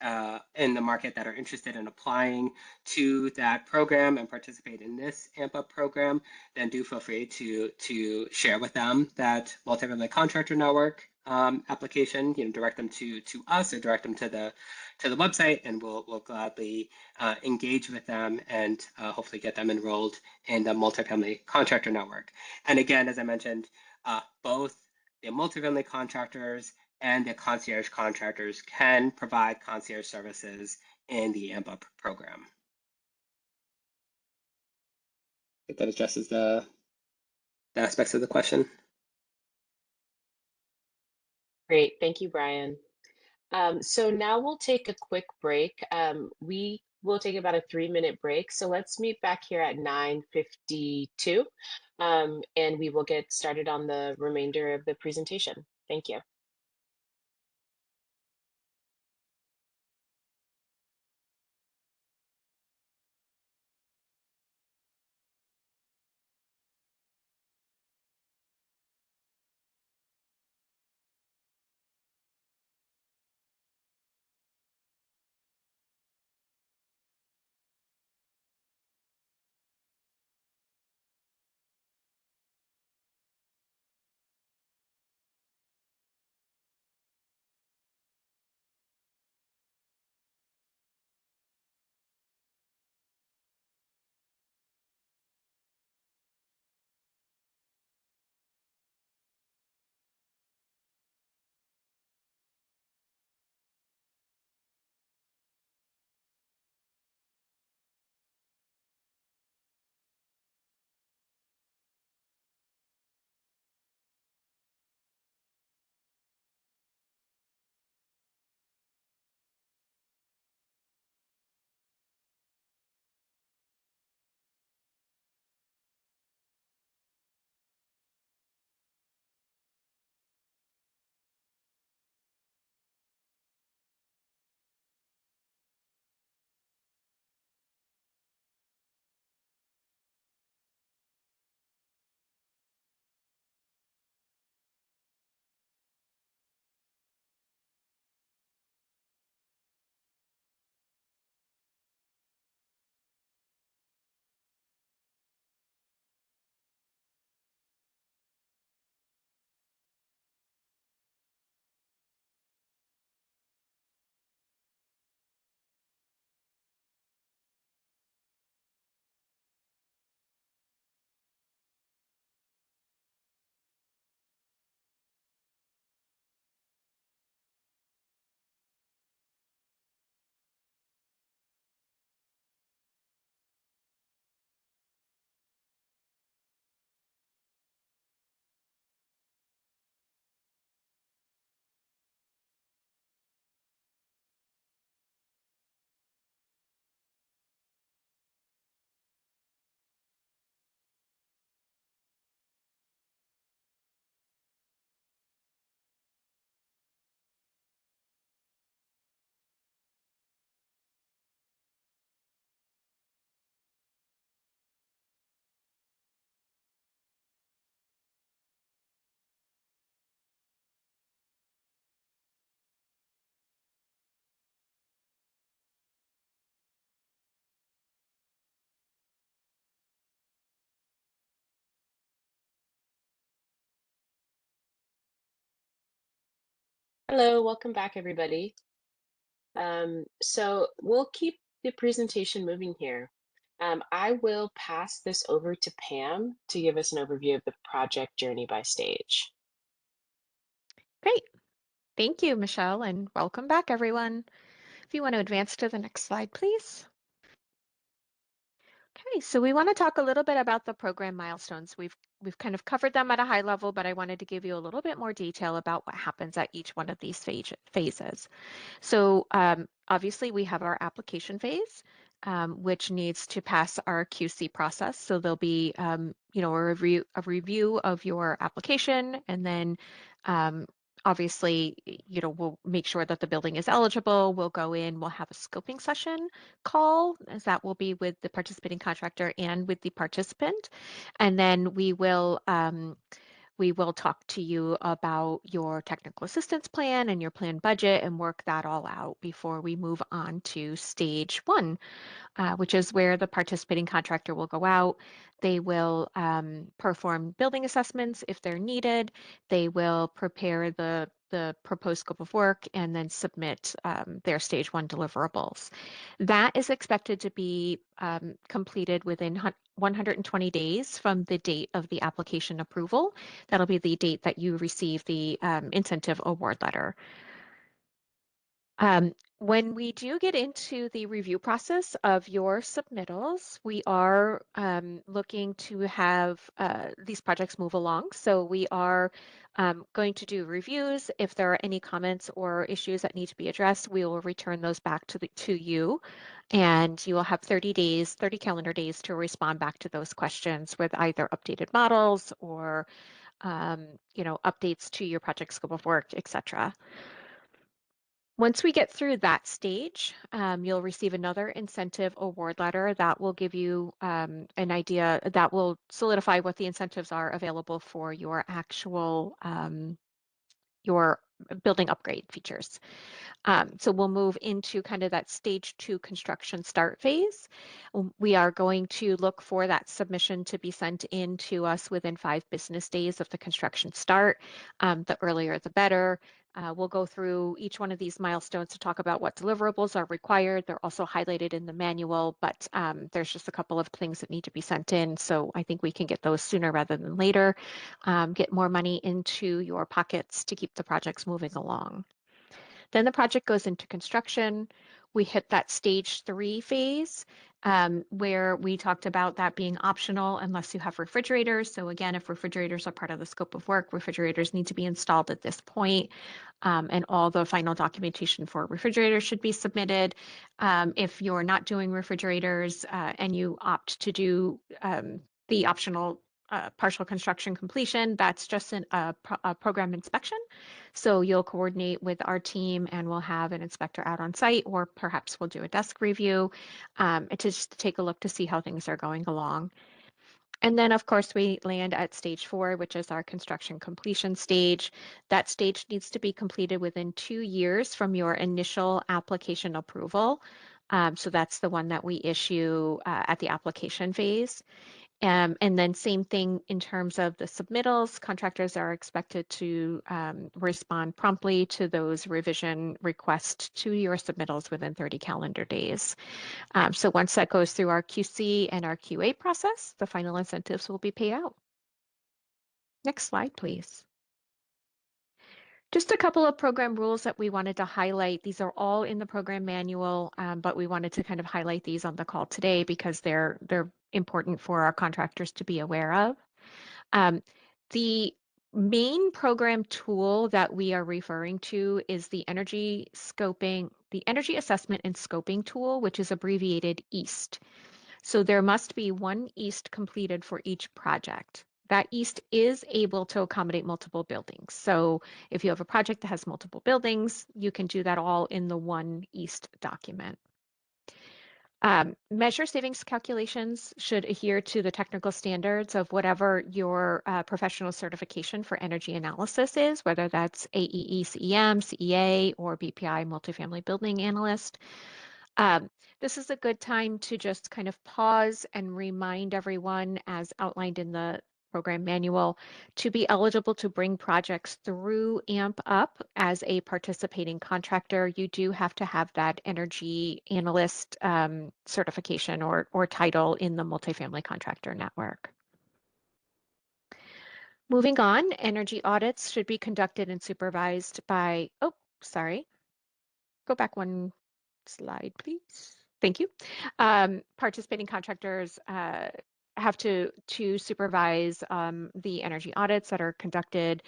in the market that are interested in applying to that program and participate in this AMP Up program, then do feel free to share with them that multifamily contractor network application, direct them to us or direct them to the website, and we'll gladly engage with them and hopefully get them enrolled in the multifamily contractor network. And again, as I mentioned, both the multifamily contractors and the concierge contractors can provide concierge services in the AMP Up program. I think that addresses the aspects of the question. great, thank you, Brian. So now we'll take a quick break. We will take about a 3-minute break. So let's meet back here at 9:52, and we will get started on the remainder of the presentation. Thank you. Hello, welcome back, everybody. So we'll keep the presentation moving here. I will pass this over to Pam to give us an overview of the project journey by stage. Great. Thank you, Michelle, and welcome back, everyone. If you want to advance to the next slide, please. Okay, so we want to talk a little bit about the program milestones. We've kind of covered them at a high level, but I wanted to give you a little bit more detail about what happens at each one of these phases. So obviously we have our application phase, which needs to pass our QC process. So there'll be, a review of your application, and then obviously, we'll make sure that the building is eligible. We'll go in, we'll have a scoping session call, as that will be with the participating contractor and with the participant. And then we will talk to you about your technical assistance plan and your planned budget and work that all out before we move on to stage one, which is where the participating contractor will go out. They will perform building assessments if they're needed. They will prepare the proposed scope of work and then submit their stage one deliverables. That is expected to be completed within 120 days from the date of the application approval. That'll be the date that you receive the incentive award letter. When we do get into the review process of your submittals, we are looking to have these projects move along. So we are going to do reviews. If there are any comments or issues that need to be addressed, we will return those back to you. And you will have 30 days, 30 calendar days to respond back to those questions with either updated models or updates to your project scope of work, etc. Once we get through that stage, you'll receive another incentive award letter that will give you an idea, that will solidify what the incentives are available for your actual your building upgrade features. So we'll move into kind of that stage two construction start phase. We are going to look for that submission to be sent in to us within 5 business days of the construction start. The earlier, the better. We'll go through each one of these milestones to talk about what deliverables are required. They're also highlighted in the manual, but there's just a couple of things that need to be sent in. So I think we can get those sooner rather than later. Get more money into your pockets to keep the projects moving along. Then the project goes into construction. We hit that stage 3 phase where we talked about that being optional unless you have refrigerators. So again, if refrigerators are part of the scope of work, refrigerators need to be installed at this point, and all the final documentation for refrigerators should be submitted. If you're not doing refrigerators and you opt to do the optional partial construction completion, that's just a program inspection. So you'll coordinate with our team and we'll have an inspector out on site, or perhaps we'll do a desk review to just take a look to see how things are going along. And then, of course, we land at stage 4, which is our construction completion stage. That stage needs to be completed within 2 years from your initial application approval. So that's the one that we issue at the application phase. And then same thing in terms of the submittals, contractors are expected to respond promptly to those revision requests to your submittals within 30 calendar days. So once that goes through our QC and our QA process, the final incentives will be paid out. Next slide, please. Just a couple of program rules that we wanted to highlight. These are all in the program manual, but we wanted to kind of highlight these on the call today because they're important for our contractors to be aware of. The main program tool that we are referring to is the energy assessment and scoping tool, which is abbreviated EAST. So there must be one EAST completed for each project. That EAST is able to accommodate multiple buildings. So if you have a project that has multiple buildings, you can do that all in the one EAST document. Measure savings calculations should adhere to the technical standards of whatever your professional certification for energy analysis is, whether that's AEE, CEM, CEA, or BPI, Multifamily Building Analyst. This is a good time to just kind of pause and remind everyone, as outlined in the program manual. To be eligible to bring projects through AMP Up as a participating contractor, you do have to have that energy analyst certification or title in the multifamily contractor network. Moving on, energy audits should be conducted and supervised by, oh, sorry, go back one slide, please. Thank you. Participating contractors have to supervise the energy audits that are conducted.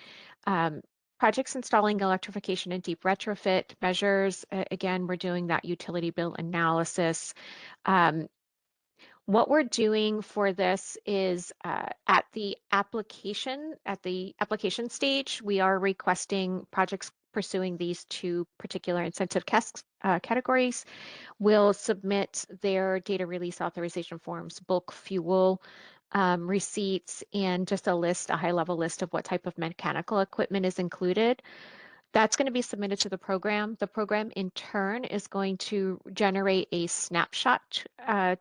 Projects installing electrification and deep retrofit measures. Again, we're doing that utility bill analysis. What we're doing for this is at the application stage, we are requesting projects pursuing these two particular incentive categories will submit their data release authorization forms, bulk fuel receipts, and just a high-level list of what type of mechanical equipment is included. That's going to be submitted to the program. The program in turn is going to generate a snapshot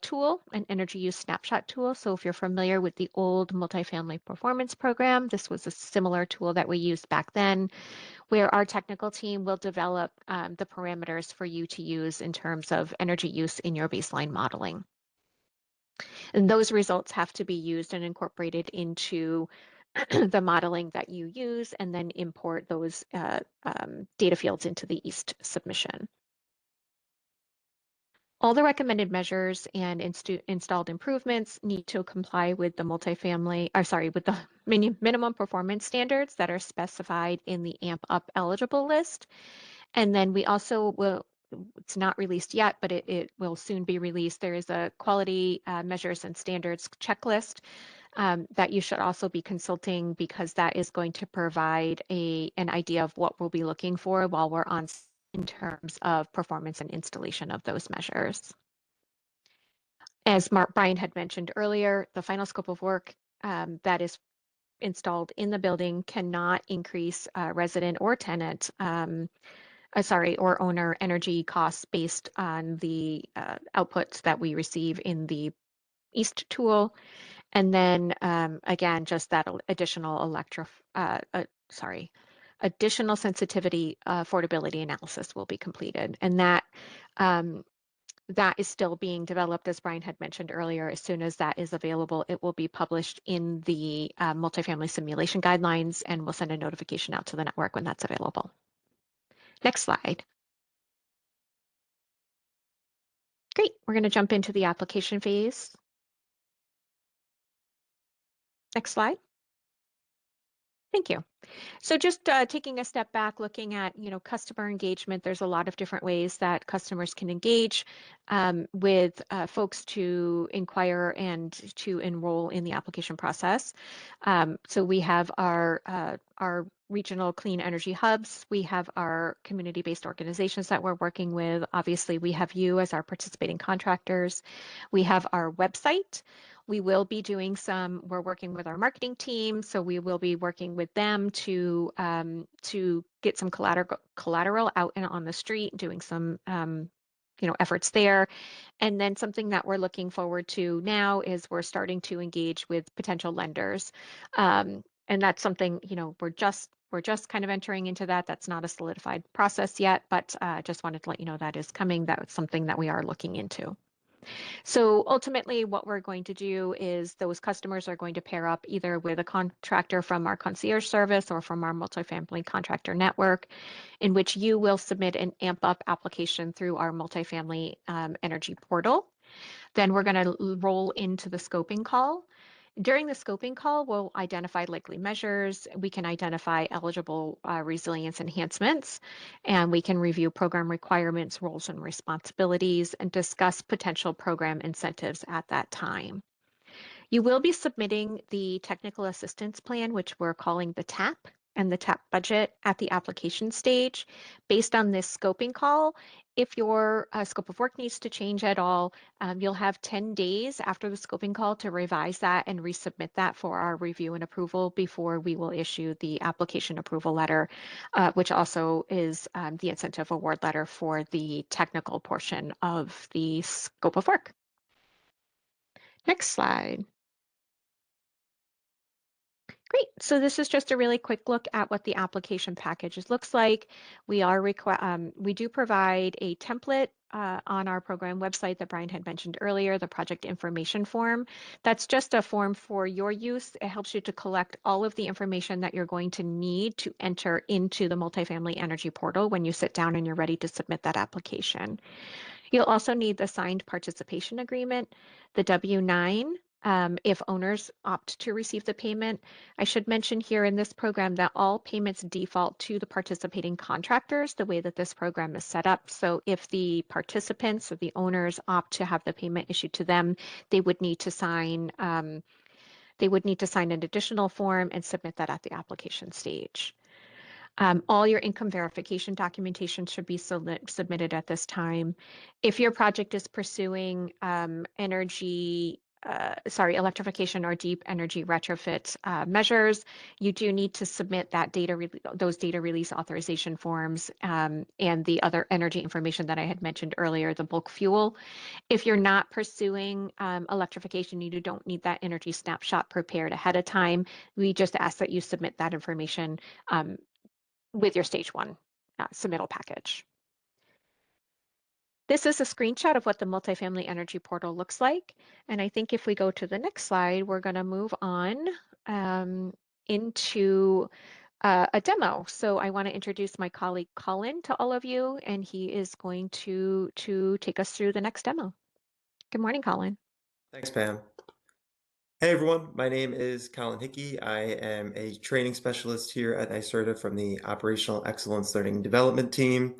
tool, an energy use snapshot tool. So if you're familiar with the old multifamily performance program, this was a similar tool that we used back then, where our technical team will develop the parameters for you to use in terms of energy use in your baseline modeling. And those results have to be used and incorporated into the modeling that you use, and then import those data fields into the EAST submission. All the recommended measures and installed improvements need to comply with the with the minimum performance standards that are specified in the AMP Up eligible list. And then we also will, it's not released yet, but it will soon be released. There is a quality measures and standards checklist that you should also be consulting, because that is going to provide an idea of what we'll be looking for while we're on in terms of performance and installation of those measures. As Brian had mentioned earlier, the final scope of work that is installed in the building cannot increase resident or tenant or owner energy costs based on the outputs that we receive in the EAST tool. And then again, just that additional additional sensitivity affordability analysis will be completed. And that that is still being developed, as Brian had mentioned earlier. As soon as that is available, it will be published in the multifamily simulation guidelines, and we'll send a notification out to the network when that's available. Next slide. Great, we're going to jump into the application phase. Next slide. Thank you. So just taking a step back, looking at customer engagement, there's a lot of different ways that customers can engage with folks to inquire and to enroll in the application process. So we have our regional clean energy hubs. We have our community-based organizations that we're working with. Obviously, we have you as our participating contractors. We have our website. We will be doing we're working with our marketing team, so we will be working with them to get some collateral out and on the street, doing some efforts there. And then something that we're looking forward to now is we're starting to engage with potential lenders. And that's something, we're just kind of entering into that. That's not a solidified process yet, but just wanted to let you know that is coming. That's something that we are looking into. So ultimately, what we're going to do is those customers are going to pair up either with a contractor from our concierge service or from our multifamily contractor network, in which you will submit an AMP Up application through our Multifamily Energy Portal. Then we're going to roll into the scoping call. During the scoping call, we'll identify likely measures. We can identify eligible resilience enhancements, and we can review program requirements, roles, and responsibilities, and discuss potential program incentives at that time. You will be submitting the technical assistance plan, which we're calling the TAP, and the TAP budget at the application stage. Based on this scoping call, if your scope of work needs to change at all, you'll have 10 days after the scoping call to revise that and resubmit that for our review and approval before we will issue the application approval letter, which also is the incentive award letter for the technical portion of the scope of work. Next slide. Great. So this is just a really quick look at what the application packages looks like. We do provide a template on our program website that Brian had mentioned earlier, the project information form. That's just a form for your use. It helps you to collect all of the information that you're going to need to enter into the Multifamily Energy Portal when you sit down and you're ready to submit that application. You'll also need the signed participation agreement, the W-9, if owners opt to receive the payment. I should mention here in this program that all payments default to the participating contractors, the way that this program is set up. So if the participants or the owners opt to have the payment issued to them, they would need to sign an additional form and submit that at the application stage. All your income verification documentation should be submitted at this time. If your project is pursuing electrification or deep energy retrofit measures, you do need to submit that those data release authorization forms and the other energy information that I had mentioned earlier, the bulk fuel. If you're not pursuing electrification, you don't need that energy snapshot prepared ahead of time. We just ask that you submit that information with your stage 1 submittal package. This is a screenshot of what the Multifamily Energy Portal looks like. And I think if we go to the next slide, we're going to move on into a demo. So I want to introduce my colleague Colin to all of you, and he is going to take us through the next demo. Good morning, Colin. Thanks, Pam. Hey everyone, my name is Colin Hickey. I am a training specialist here at NYSERDA from the Operational Excellence Learning and Development team.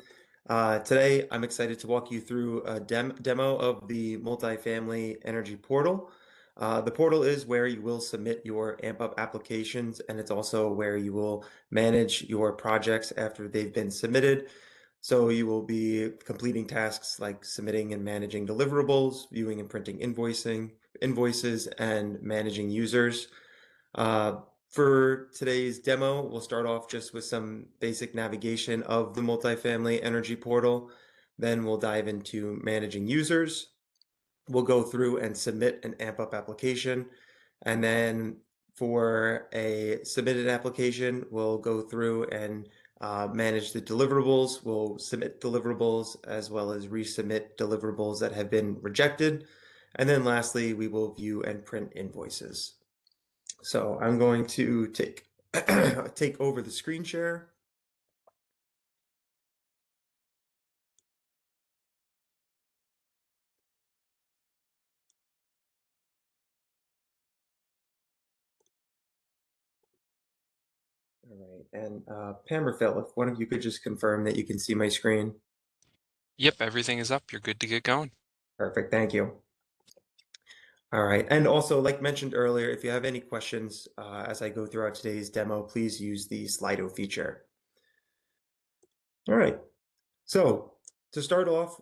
Today, I'm excited to walk you through a demo of the Multifamily Energy Portal. The portal is where you will submit your AMP-UP applications, and it's also where you will manage your projects after they've been submitted. So you will be completing tasks like submitting and managing deliverables, viewing and printing invoices, and managing users. For today's demo, we'll start off just with some basic navigation of the Multifamily Energy Portal. Then we'll dive into managing users. We'll go through and submit an AMP-UP application. And then for a submitted application, we'll go through and manage the deliverables. We'll submit deliverables as well as resubmit deliverables that have been rejected. And then lastly, we will view and print invoices. So I'm going to take over the screen share. All right, and Pam or Phil, if one of you could just confirm that you can see my screen. Yep, everything is up. You're good to get going. Perfect, thank you. All right, and also, like mentioned earlier, if you have any questions as I go throughout today's demo, please use the Slido feature. All right, so to start off,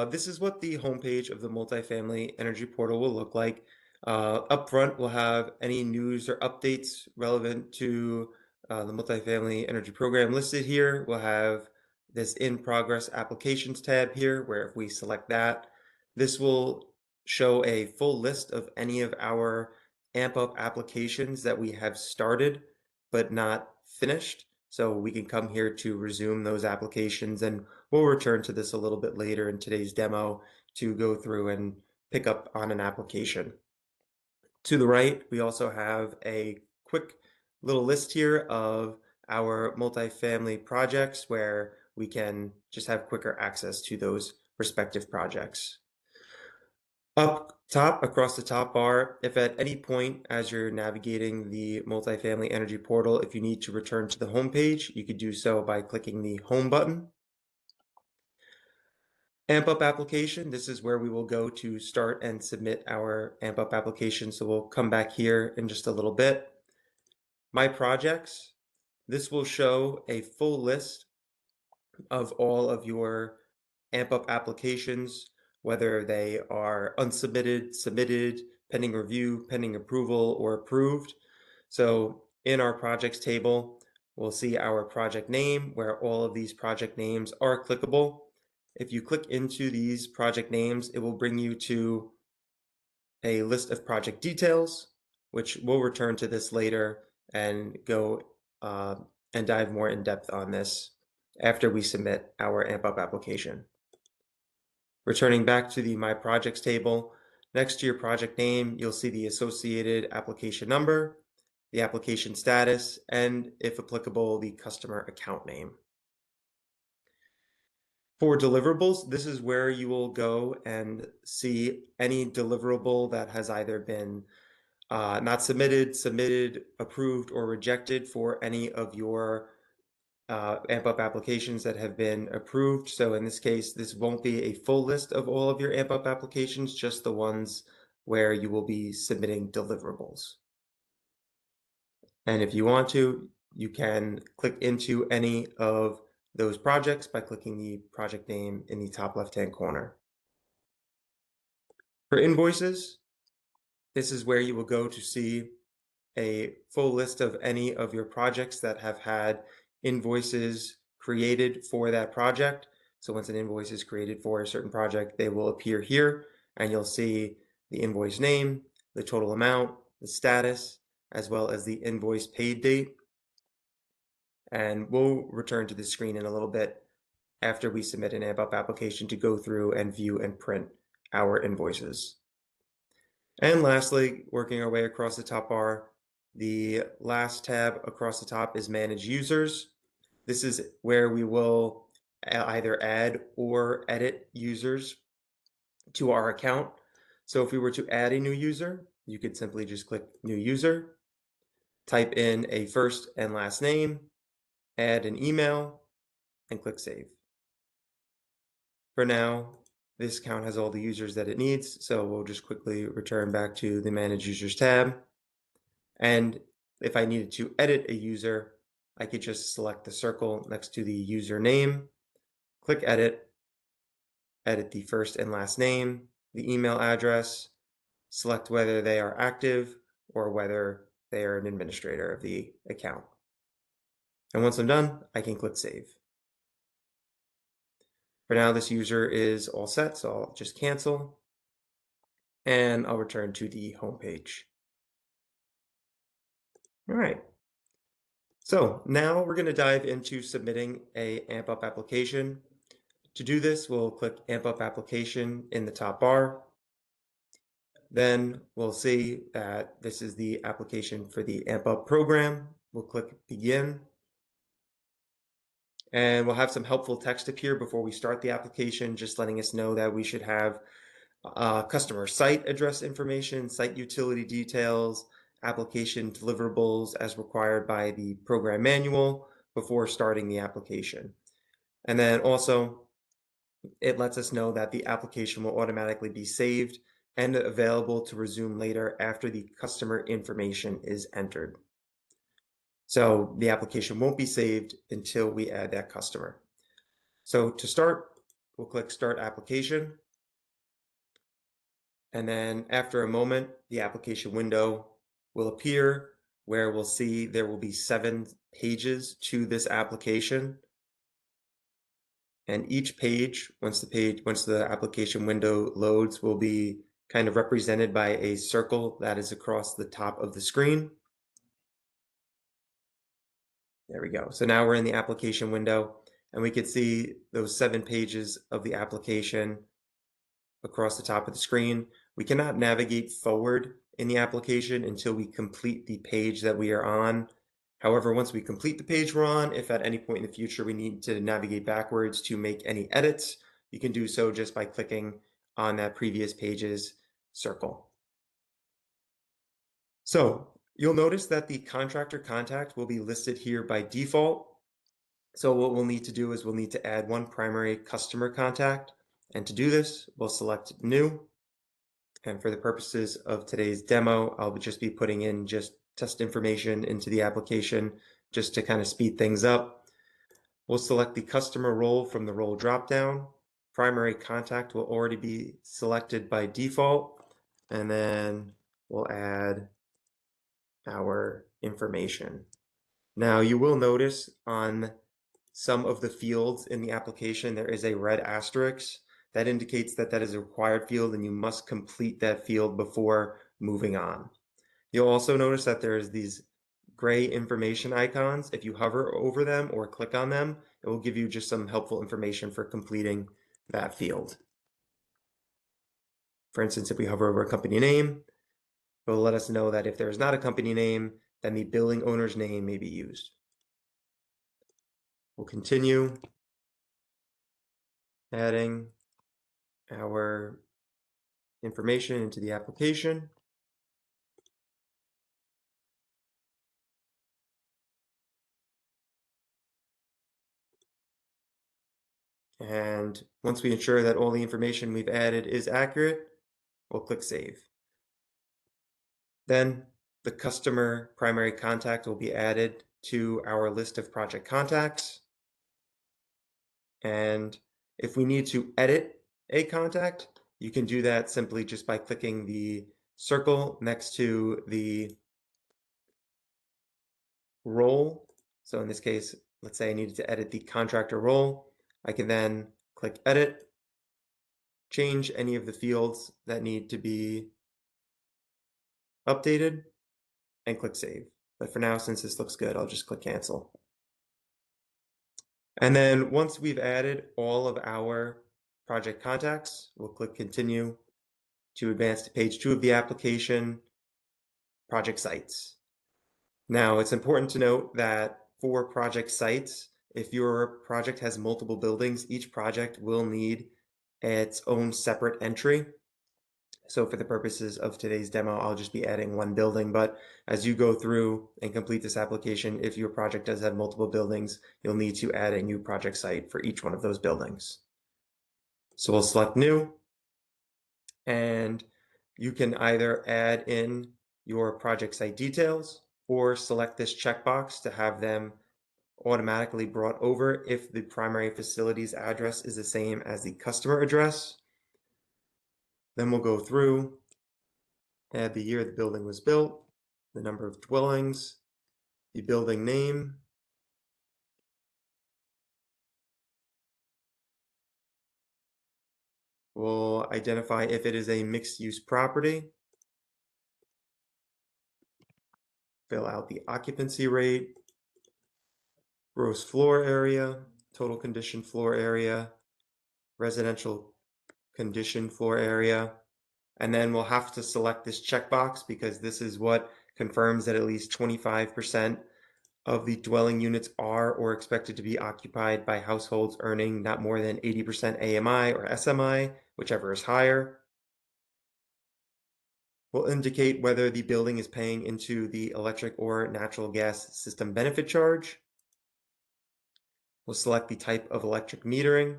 this is what the homepage of the Multifamily Energy Portal will look like. Up front, we'll have any news or updates relevant to the Multifamily Energy Program listed here. We'll have this In Progress Applications tab here, where if we select that, this will show a full list of any of our AMP-UP applications that we have started but not finished. So we can come here to resume those applications, and we'll return to this a little bit later in today's demo to go through and pick up on an application. To the right, we also have a quick little list here of our multifamily projects where we can just have quicker access to those respective projects. Up top, across the top bar, if at any point as you're navigating the Multifamily Energy Portal, if you need to return to the home page, you could do so by clicking the Home button. AMP-UP application, this is where we will go to start and submit our AMP-UP application. So we'll come back here in just a little bit. My projects, this will show a full list of all of your AMP-UP applications, whether they are unsubmitted, submitted, pending review, pending approval, or approved. So in our projects table, we'll see our project name where all of these project names are clickable. If you click into these project names, it will bring you to a list of project details, which we'll return to this later and go and dive more in depth on this after we submit our AMP Up application. Returning back to the My Projects table, next to your project name, you'll see the associated application number, the application status, and if applicable, the customer account name. For deliverables, this is where you will go and see any deliverable that has either been not submitted, submitted, approved, or rejected for any of your AMP Up applications that have been approved. So in this case, this won't be a full list of all of your AMP Up applications, just the ones where you will be submitting deliverables. And if you want to, you can click into any of those projects by clicking the project name in the top left-hand corner. For invoices, this is where you will go to see a full list of any of your projects that have had invoices created for that project. So once an invoice is created for a certain project, they will appear here and you'll see the invoice name, the total amount, the status, as well as the invoice paid date. And we'll return to the screen in a little bit after we submit an AMP Up application to go through and view and print our invoices. And lastly, working our way across the top bar, the last tab across the top is Manage Users. This is where we will either add or edit users to our account. So if we were to add a new user, you could simply just click New User, type in a first and last name, add an email, and click Save. For now, this account has all the users that it needs, so we'll just quickly return back to the Manage Users tab. And if I needed to edit a user, I could just select the circle next to the user name, click Edit, edit the first and last name, the email address, select whether they are active or whether they are an administrator of the account. And once I'm done, I can click Save. For now, this user is all set, so I'll just cancel, and I'll return to the home page. All right. So now we're going to dive into submitting a AMP Up application. To do this, we'll click AMP Up application in the top bar. Then we'll see that this is the application for the AMP Up program. We'll click Begin. And we'll have some helpful text appear before we start the application, just letting us know that we should have customer site address information, site utility details, application deliverables as required by the program manual before starting the application. And then also, it lets us know that the application will automatically be saved and available to resume later after the customer information is entered. So the application won't be saved until we add that customer. So to start, we'll click Start Application. And then after a moment, the application window will appear where we'll see there will be 7 pages to this application. And each page, once the application window loads, will be kind of represented by a circle that is across the top of the screen. There we go. So now we're in the application window and we can see those 7 pages of the application across the top of the screen. We cannot navigate forward in the application until we complete the page that we are on. However, once we complete the page we're on, if at any point in the future we need to navigate backwards to make any edits, you can do so just by clicking on that previous page's circle. So you'll notice that the contractor contact will be listed here by default. So what we'll need to do is we'll need to add one primary customer contact. And to do this, we'll select New. And for the purposes of today's demo, I'll just be putting in just test information into the application just to kind of speed things up. We'll select the customer role from the role dropdown. Primary contact will already be selected by default. And then we'll add our information. Now you will notice on some of the fields in the application, there is a red asterisk that indicates that that is a required field and you must complete that field before moving on. You'll also notice that there's these gray information icons. If you hover over them or click on them, it will give you just some helpful information for completing that field. For instance, if we hover over a company name, it will let us know that if there is not a company name, then the building owner's name may be used. We'll continue adding our information into the application. And once we ensure that all the information we've added is accurate, we'll click Save. Then the customer primary contact will be added to our list of project contacts. And if we need to edit a contact, you can do that simply just by clicking the circle next to the role. So in this case, let's say I needed to edit the contractor role. I can then click Edit, change any of the fields that need to be updated, and click Save. But for now, since this looks good, I'll just click Cancel. And then once we've added all of our project contacts, we'll click Continue to advance to page 2 of the application, Project Sites. Now, it's important to note that for project sites, if your project has multiple buildings, each project will need its own separate entry. So for the purposes of today's demo, I'll just be adding one building, but as you go through and complete this application, if your project does have multiple buildings, you'll need to add a new project site for each one of those buildings. So we'll select New, and you can either add in your project site details or select this checkbox to have them automatically brought over if the primary facility's address is the same as the customer address. Then we'll go through, add the year the building was built, the number of dwellings, the building name, we'll identify if it is a mixed-use property, fill out the occupancy rate, gross floor area, total condition floor area, residential condition floor area, and then we'll have to select this checkbox because this is what confirms that at least 25% of the dwelling units are or expected to be occupied by households earning not more than 80% AMI or SMI, whichever is higher. We'll indicate whether the building is paying into the electric or natural gas system benefit charge. We'll select the type of electric metering,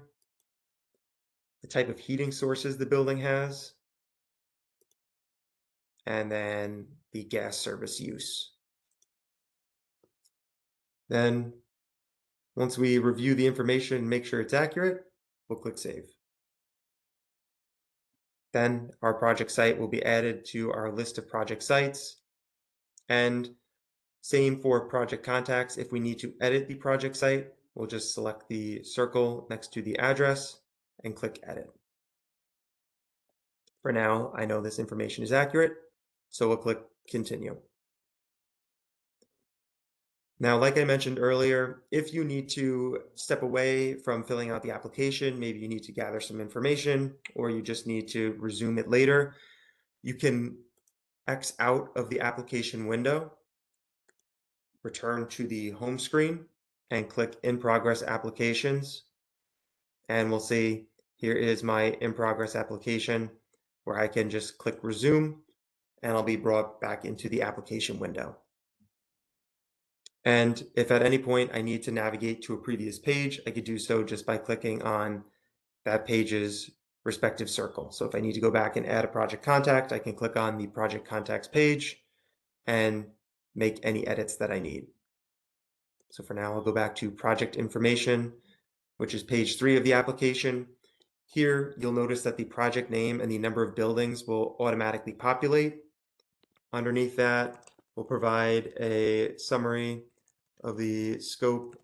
the type of heating sources the building has, and then the gas service use. Then, once we review the information and make sure it's accurate, we'll click Save. Then our project site will be added to our list of project sites. And same for project contacts. If we need to edit the project site, we'll just select the circle next to the address and click Edit. For now, I know this information is accurate, so we'll click Continue. Now, like I mentioned earlier, if you need to step away from filling out the application, maybe you need to gather some information, or you just need to resume it later, you can X out of the application window, return to the home screen, and click In Progress Applications. And we'll see here is my in progress application where I can just click Resume, and I'll be brought back into the application window. And if at any point I need to navigate to a previous page, I could do so just by clicking on that page's respective circle. So if I need to go back and add a project contact, I can click on the project contacts page and make any edits that I need. So for now, I'll go back to project information, which is page 3 of the application. Here, you'll notice that the project name and the number of buildings will automatically populate. Underneath that, we'll provide a summary of the scope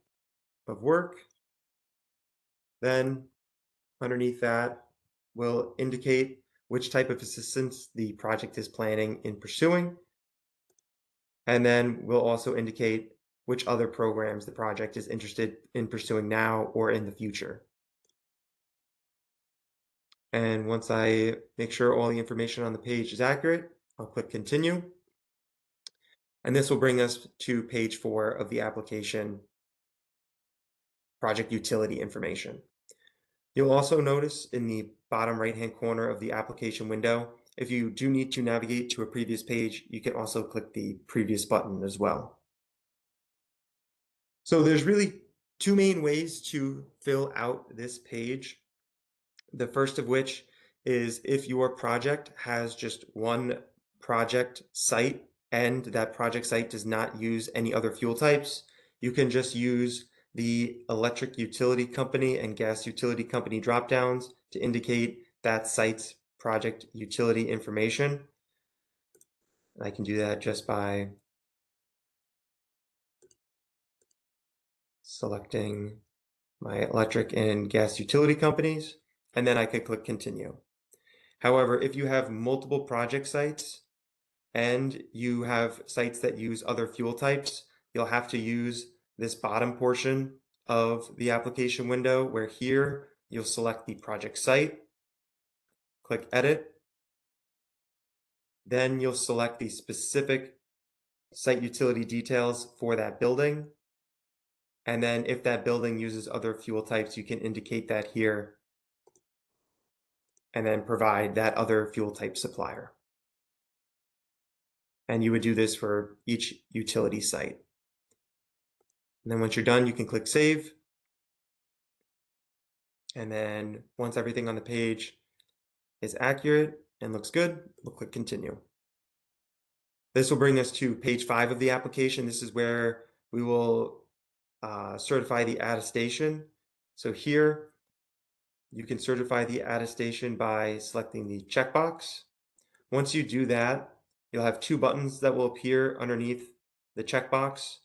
of work. Then underneath that, we'll indicate which type of assistance the project is planning in pursuing. And then we'll also indicate which other programs the project is interested in pursuing now or in the future. And once I make sure all the information on the page is accurate, I'll click continue. And this will bring us to page 4 of the application, project utility information. You'll also notice in the bottom right-hand corner of the application window, if you do need to navigate to a previous page, you can also click the previous button as well. So there's really two main ways to fill out this page. The first of which is if your project has just one project site and that project site does not use any other fuel types, you can just use the electric utility company and gas utility company dropdowns to indicate that site's project utility information. I can do that just by selecting my electric and gas utility companies, and then I could click continue. However, if you have multiple project sites and you have sites that use other fuel types, you'll have to use this bottom portion of the application window where here you'll select the project site, click edit, then you'll select the specific site utility details for that building. And then if that building uses other fuel types, you can indicate that here and then provide that other fuel type supplier. And you would do this for each utility site. And then once you're done, you can click save. And then once everything on the page is accurate and looks good, we'll click continue. This will bring us to page 5 of the application. This is where we will certify the attestation. So here you can certify the attestation by selecting the checkbox. Once you do that, you'll have two buttons that will appear underneath the checkbox.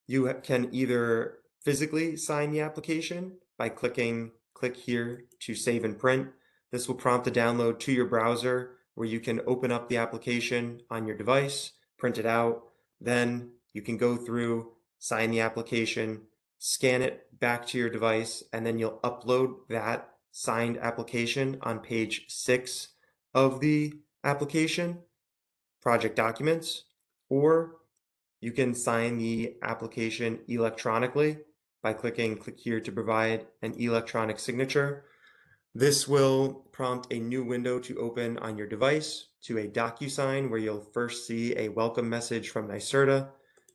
You can either physically sign the application by clicking click here to save and print. This will prompt a download to your browser where you can open up the application on your device, print it out, then you can go through, sign the application, scan it back to your device, and then you'll upload that signed application on page 6 of the application, project documents, or you can sign the application electronically by clicking click here to provide an electronic signature. This will prompt a new window to open on your device to a DocuSign where you'll first see a welcome message from NYSERDA.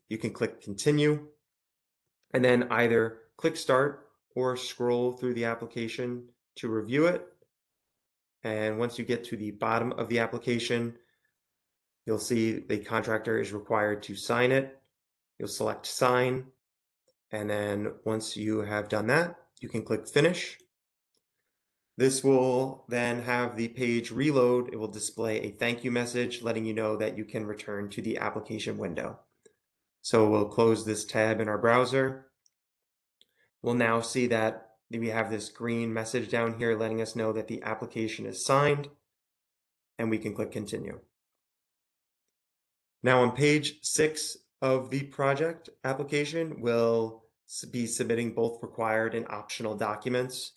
You can click continue and then either click start or scroll through the application to review it. And once you get to the bottom of the application, you'll see the contractor is required to sign it. You'll select sign. And then once you have done that, you can click finish. This will then have the page reload. It will display a thank you message letting you know that you can return to the application window. So we'll close this tab in our browser. We'll now see that we have this green message down here letting us know that the application is signed, and we can click continue. Now on page 6 of the project application, we'll be submitting both required and optional documents.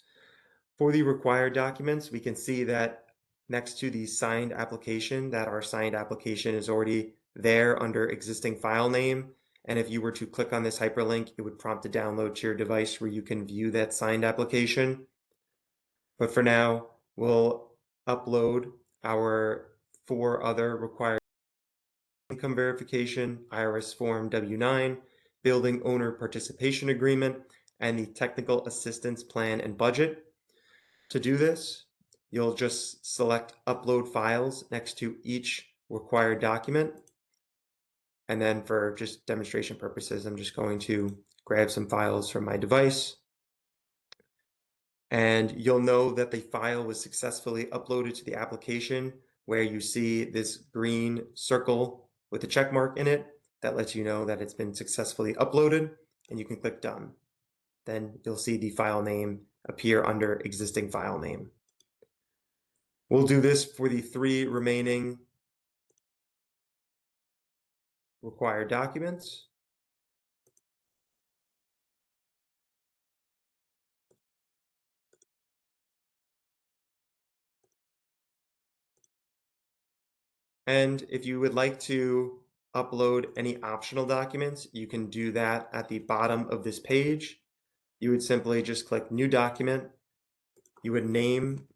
For the required documents, we can see that next to the signed application, that our signed application is already there under existing file name. And if you were to click on this hyperlink, it would prompt a download to your device where you can view that signed application. But for now, we'll upload our 4 other required income verification, IRS Form W-9, building owner participation agreement, and the technical assistance plan and budget. To do this, you'll just select upload files next to each required document. And then for just demonstration purposes, I'm just going to grab some files from my device. And you'll know that the file was successfully uploaded to the application where you see this green circle with a check mark in it that lets you know that it's been successfully uploaded, and you can click done. Then you'll see the file name appear under existing file name. We'll do this for the 3 remaining required documents. And if you would like to upload any optional documents, you can do that at the bottom of this page. You would simply just click New Document. You would name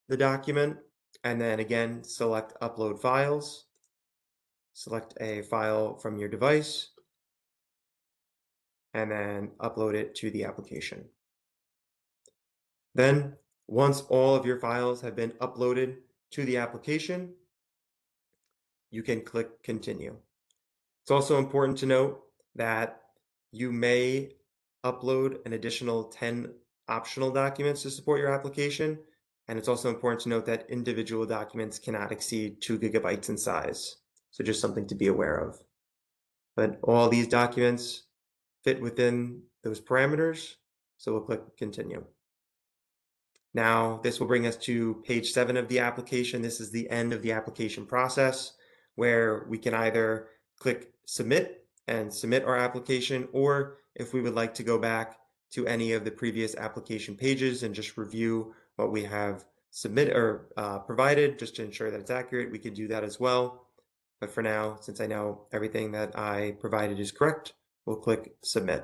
the document, and then again, select Upload Files. Select a file from your device, and then upload it to the application. Then, once all of your files have been uploaded to the application, you can click Continue. It's also important to note that you may upload an additional 10 optional documents to support your application, and it's also important to note that individual documents cannot exceed 2 gigabytes in size. So just something to be aware of. But all these documents fit within those parameters, so we'll click Continue. Now, this will bring us to page 7 of the application. This is the end of the application process, where we can either click Submit and submit our application, or if we would like to go back to any of the previous application pages and just review what we have submitted or provided, just to ensure that it's accurate, we can do that as well. But for now, since I know everything that I provided is correct, we'll click Submit.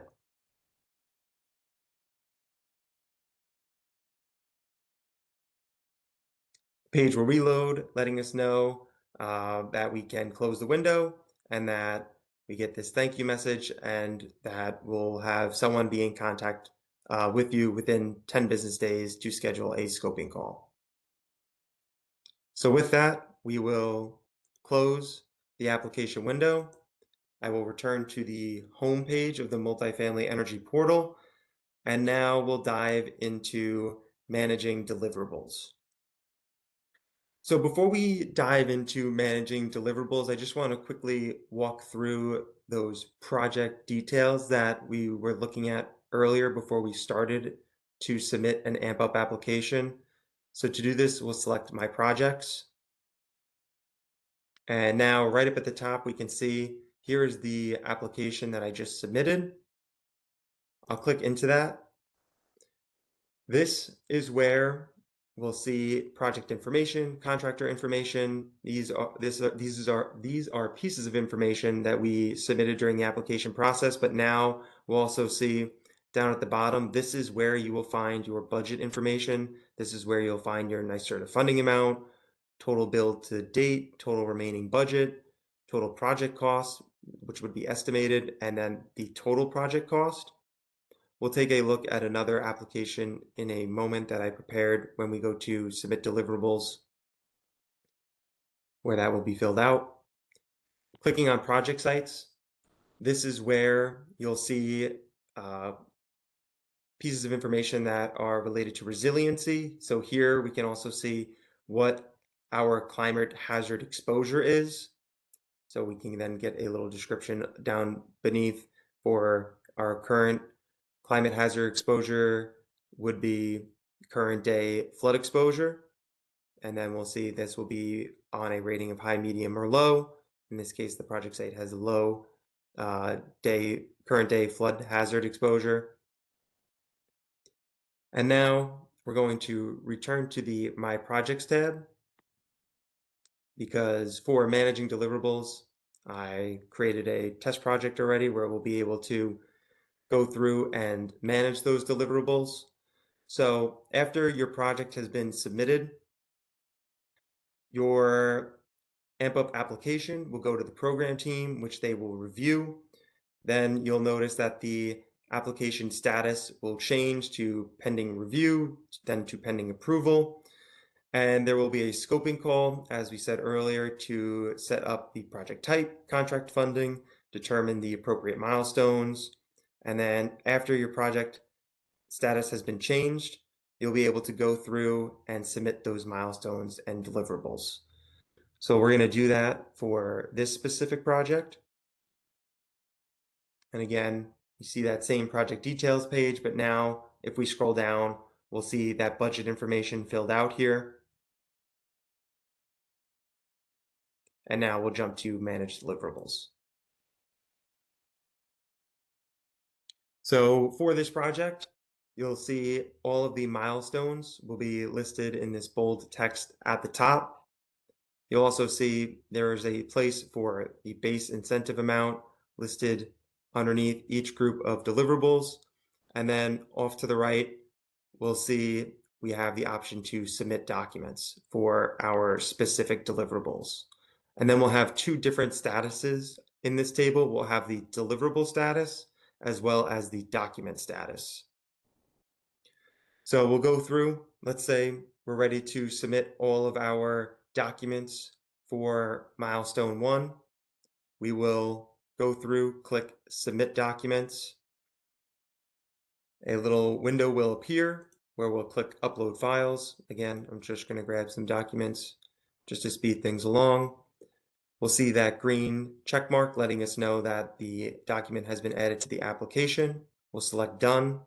Page will reload, letting us know that we can close the window and that we get this thank you message, and that we'll have someone be in contact with you within 10 business days to schedule a scoping call. So with that, we will close the application window. I will return to the home page of the Multifamily Energy Portal, and now we'll dive into managing deliverables. So before we dive into managing deliverables, I just want to quickly walk through those project details that we were looking at earlier before we started to submit an AMP-UP application. So to do this, we'll select My Projects. And now right up at the top, we can see here is the application that I just submitted. I'll click into that. This is where we'll see project information, contractor information. These are pieces of information that we submitted during the application process, but now we'll also see down at the bottom, this is where you will find your budget information. This is where you'll find your NYSERDA funding amount, total bill to date, total remaining budget, total project cost, which would be estimated, and then the total project cost. We'll take a look at another application in a moment that I prepared when we go to submit deliverables, where that will be filled out. Clicking on project sites, this is where you'll see pieces of information that are related to resiliency. So here we can also see what our climate hazard exposure is. So we can then get a little description down beneath for our current climate hazard exposure would be current day flood exposure. And then we'll see this will be on a rating of high, medium, or low. In this case, the project site has low current day flood hazard exposure. And now we're going to return to the My Projects tab, because for managing deliverables, I created a test project already where we'll be able to go through and manage those deliverables. So after your project has been submitted, your AMP-UP application will go to the program team, which they will review. Then you'll notice that the application status will change to pending review, then to pending approval. And there will be a scoping call, as we said earlier, to set up the project type, contract funding, determine the appropriate milestones. And then after your project status has been changed, you'll be able to go through and submit those milestones and deliverables. So we're going to do that for this specific project. And again, you see that same project details page, but now if we scroll down, we'll see that budget information filled out here. And now we'll jump to manage deliverables. So for this project, you'll see all of the milestones will be listed in this bold text at the top. You'll also see there is a place for the base incentive amount listed underneath each group of deliverables. And then off to the right, we'll see we have the option to submit documents for our specific deliverables. And then we'll have two different statuses in this table. We'll have the deliverable status as well as the document status. So we'll go through, let's say we're ready to submit all of our documents for milestone 1. We will go through, click Submit Documents. A little window will appear where we'll click Upload Files. Again, I'm just going to grab some documents just to speed things along. We'll see that green check mark letting us know that the document has been added to the application. We'll select Done.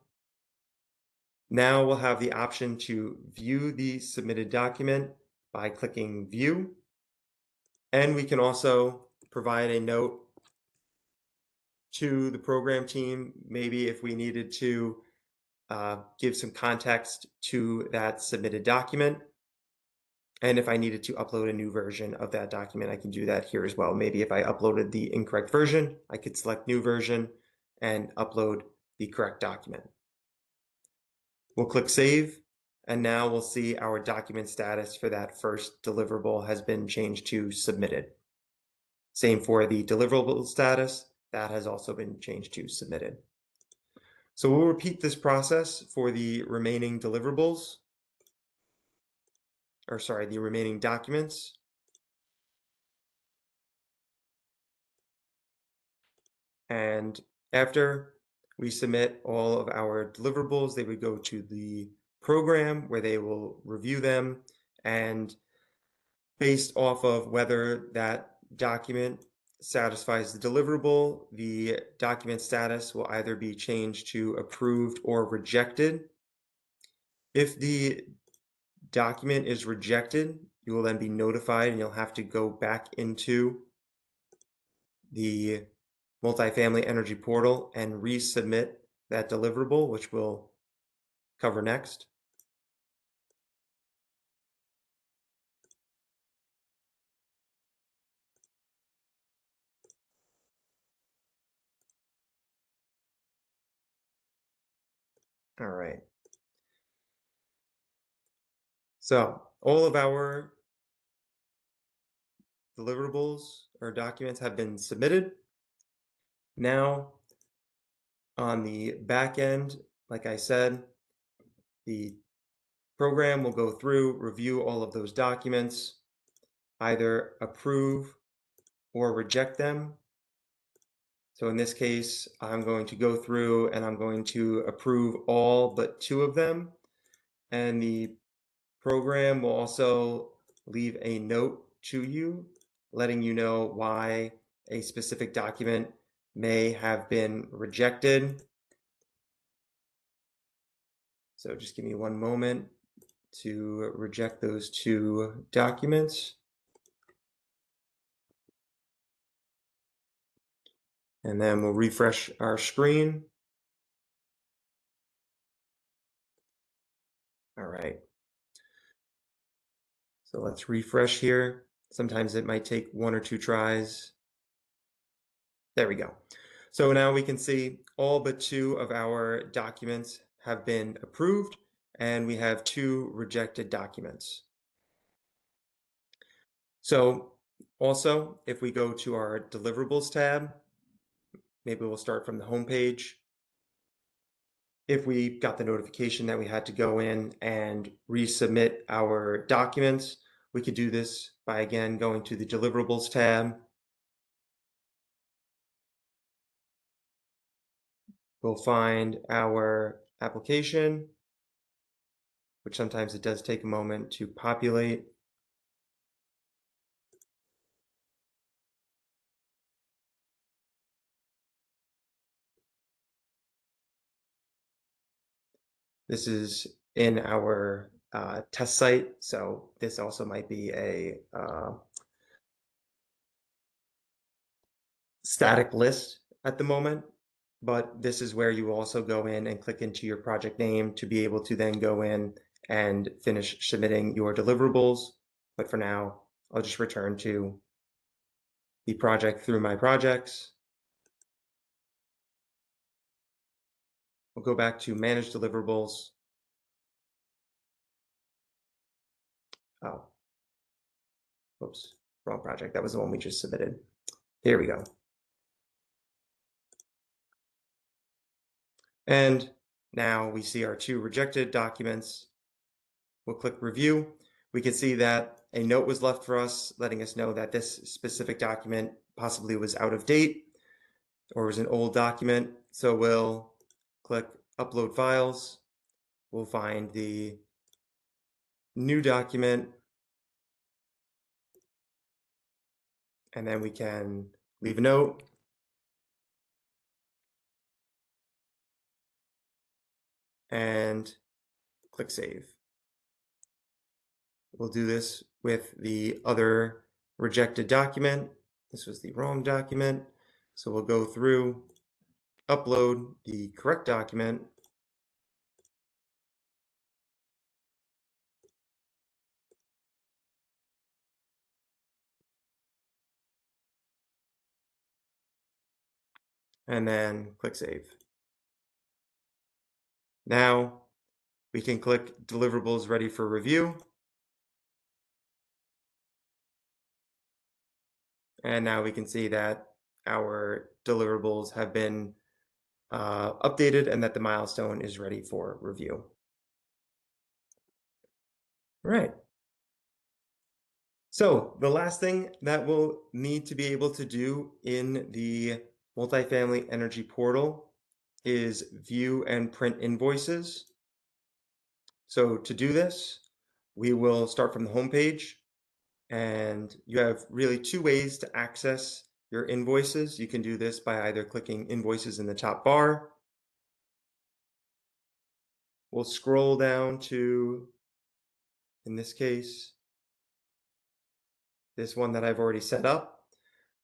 Now we'll have the option to view the submitted document by clicking View. And we can also provide a note to the program team, maybe if we needed to give some context to that submitted document. And if I needed to upload a new version of that document, I can do that here as well. Maybe if I uploaded the incorrect version, I could select New Version and upload the correct document. We'll click Save, and now we'll see our document status for that first deliverable has been changed to Submitted. Same for the deliverable status, that has also been changed to Submitted. So we'll repeat this process for the remaining deliverables, or sorry, the remaining documents. And after we submit all of our deliverables, they would go to the program where they will review them, and based off of whether that document satisfies the deliverable, the document status will either be changed to approved or rejected. If the document is rejected, you will then be notified and you'll have to go back into the Multifamily Energy Portal and resubmit that deliverable, which we'll cover next. All right. So all of our deliverables or documents have been submitted. Now, on the back end, like I said, the program will go through, review all of those documents, either approve or reject them. So in this case, I'm going to go through and I'm going to approve all but 2 of them. And the program will also leave a note to you, letting you know why a specific document may have been rejected. So just give me one moment to reject those 2 documents. And then we'll refresh our screen. All right. So let's refresh here. Sometimes it might take 1 or 2 tries. There we go. So now we can see all but 2 of our documents have been approved, and we have 2 rejected documents. So also, if we go to our deliverables tab, maybe we'll start from the home page. If we got the notification that we had to go in and resubmit our documents, we could do this by again going to the deliverables tab. We'll find our application, which sometimes it does take a moment to populate. This is in our test site, so this also might be a static list at the moment. but this is where you also go in and click into your project name to be able to then go in and finish submitting your deliverables. But for now, I'll just return to the project through my projects. We'll go back to manage deliverables. Oh, oops, wrong project. That was the one we just submitted. Here we go. And now we see our 2 rejected documents. We'll click review. We can see that a note was left for us letting us know that this specific document possibly was out of date or was an old document. So we'll click upload files. We'll find the new document, and then we can leave a note. And click save. We'll do this with the other rejected document. This was the wrong document. So we'll go through, upload the correct document. And then click save. Now we can click deliverables ready for review. And now we can see that our deliverables have been updated and that the milestone is ready for review. All right. So the last thing that we'll need to be able to do in the Multifamily Energy Portal is view and print invoices. So to do this, we will start from the home page, and you have really 2 ways to access your invoices. You can do this by either clicking invoices in the top bar. We'll scroll down to, in this case, this one that I've already set up,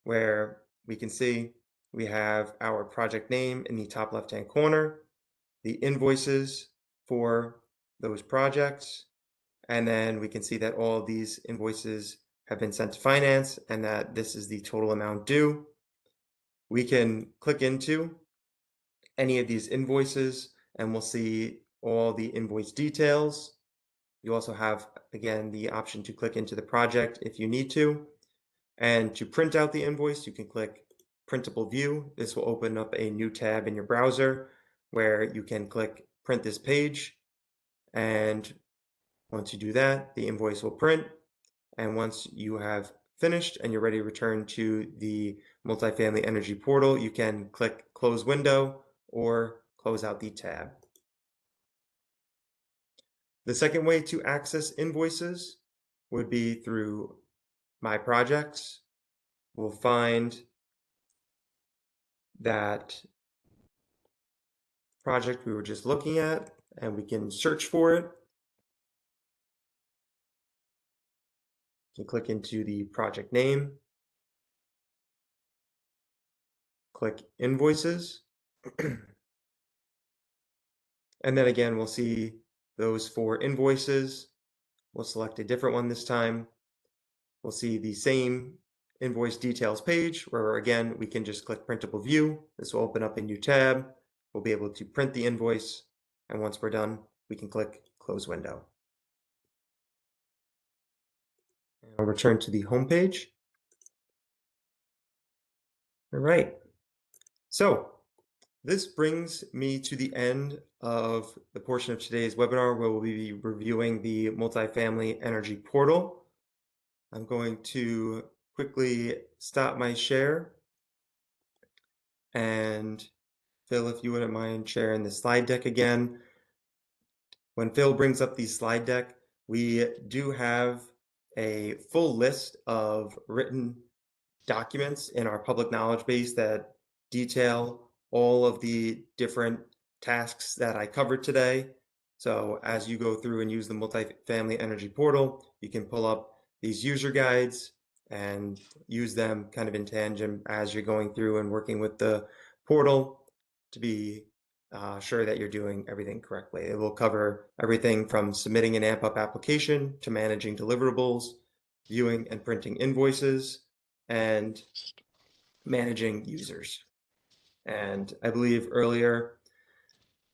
where we can see we have our project name in the top left-hand corner, the invoices for those projects, and then we can see that all of these invoices have been sent to finance and that this is the total amount due. We can click into any of these invoices and we'll see all the invoice details. You also have, again, the option to click into the project if you need to. And to print out the invoice, you can click Printable View. This will open up a new tab in your browser where you can click Print this page. And once you do that, the invoice will print. And once you have finished and you're ready to return to the Multifamily Energy Portal, you can click Close Window or close out the tab. The second way to access invoices would be through My Projects. We'll find that project we were just looking at, and we can search for it. You can click into the project name, click Invoices, and then again, we'll see those 4 invoices. We'll select a different one this time. We'll see the same invoice details page where again, we can just click Printable View. This will open up a new tab. We'll be able to print the invoice. And once we're done, we can click Close Window. And I'll return to the home page. All right. So this brings me to the end of the portion of today's webinar where we'll be reviewing the Multifamily Energy Portal. I'm going to quickly stop my share. And Phil, if you wouldn't mind sharing the slide deck again. When Phil brings up the slide deck, we do have a full list of written documents in our public knowledge base that detail all of the different tasks that I covered today. So as you go through and use the Multifamily Energy Portal, you can pull up these user guides and use them kind of in tandem as you're going through and working with the portal to be sure that you're doing everything correctly. It will cover everything from submitting an AMP Up application to managing deliverables, viewing and printing invoices, and managing users. And I believe earlier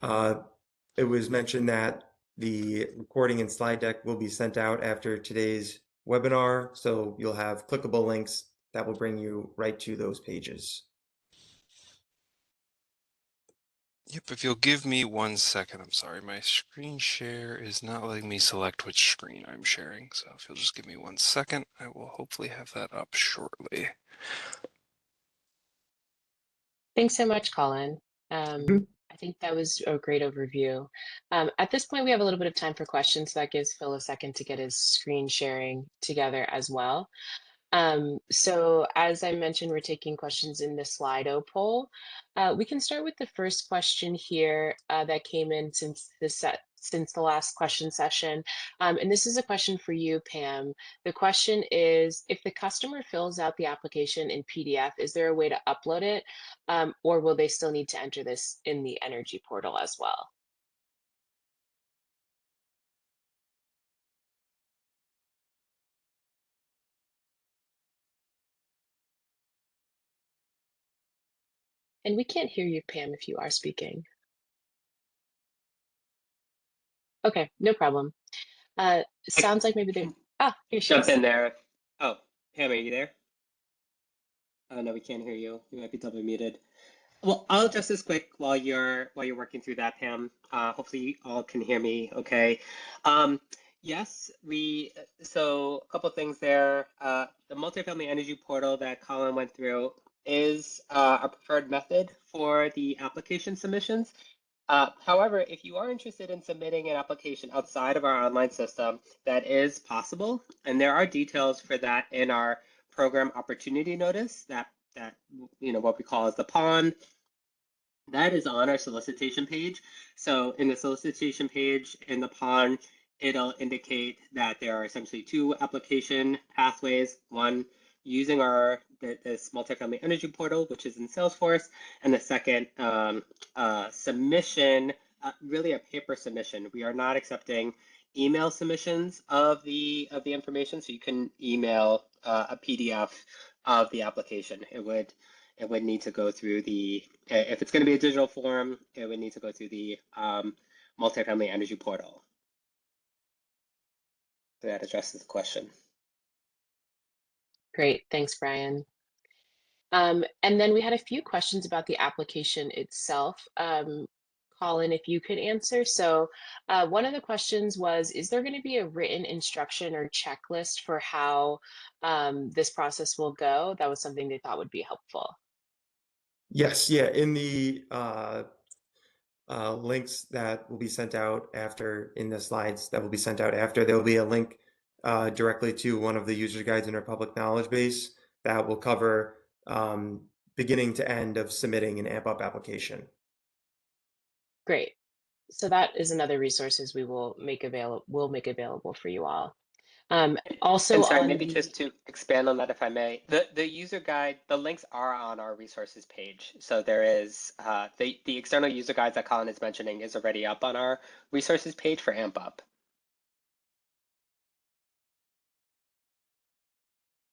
it was mentioned that the recording and slide deck will be sent out after today's webinar, so you'll have clickable links that will bring you right to those pages. Yep, if you'll give me 1 second, I'm sorry, my screen share is not letting me select which screen I'm sharing. So if you'll just give me 1 second, I will hopefully have that up shortly. Thanks so much, Colin. I think that was a great overview. At this point, we have a little bit of time for questions, so that gives Phil a second to get his screen sharing together as well. So as I mentioned, we're taking questions in the Slido poll. We can start with the first question here that came in since the last question session. And this is a question for you, Pam. The question is, if the customer fills out the application in PDF, is there a way to upload it? Or will they still need to enter this in the Energy Portal as well? And we can't hear you, Pam, if you are speaking. Okay, no problem. Sounds like maybe they. Here she Jump is. in there. Oh, Pam, are you there? Oh no, we can't hear you. You might be double muted. Well, I'll address this quick while you're working through that, Pam. Hopefully you all can hear me okay. Yes, so a couple things there. The Multifamily Energy Portal that Colin went through is our preferred method for the application submissions. However, if you are interested in submitting an application outside of our online system, that is possible. And there are details for that in our program opportunity notice that what we call as the PON. That is on our solicitation page. So in the solicitation page in the PON, it'll indicate that there are essentially two application pathways. One, using this multifamily energy portal, which is in Salesforce, and the second submission, really a paper submission. We are not accepting email submissions of the information, so you can email a PDF of the application. It would need to go through if it's going to be a digital form, it would need to go through the multifamily energy portal. So that addresses the question. Great, thanks, Brian. And then we had a few questions about the application itself. Colin, if you could answer. So one of the questions was, is there going to be a written instruction or checklist for how this process will go? That was something they thought would be helpful. Yes, yeah, in the links that will be sent out after, in the slides that will be sent out after, there will be a link directly to one of the user guides in our public knowledge base that will cover beginning to end of submitting an AMP Up application. Great. So that is another resources we will make available for you all. Also, and sorry, on maybe just to expand on that, if I may, the user guide, the links are on our resources page. So there is the external user guides that Colin is mentioning is already up on our resources page for AMP Up.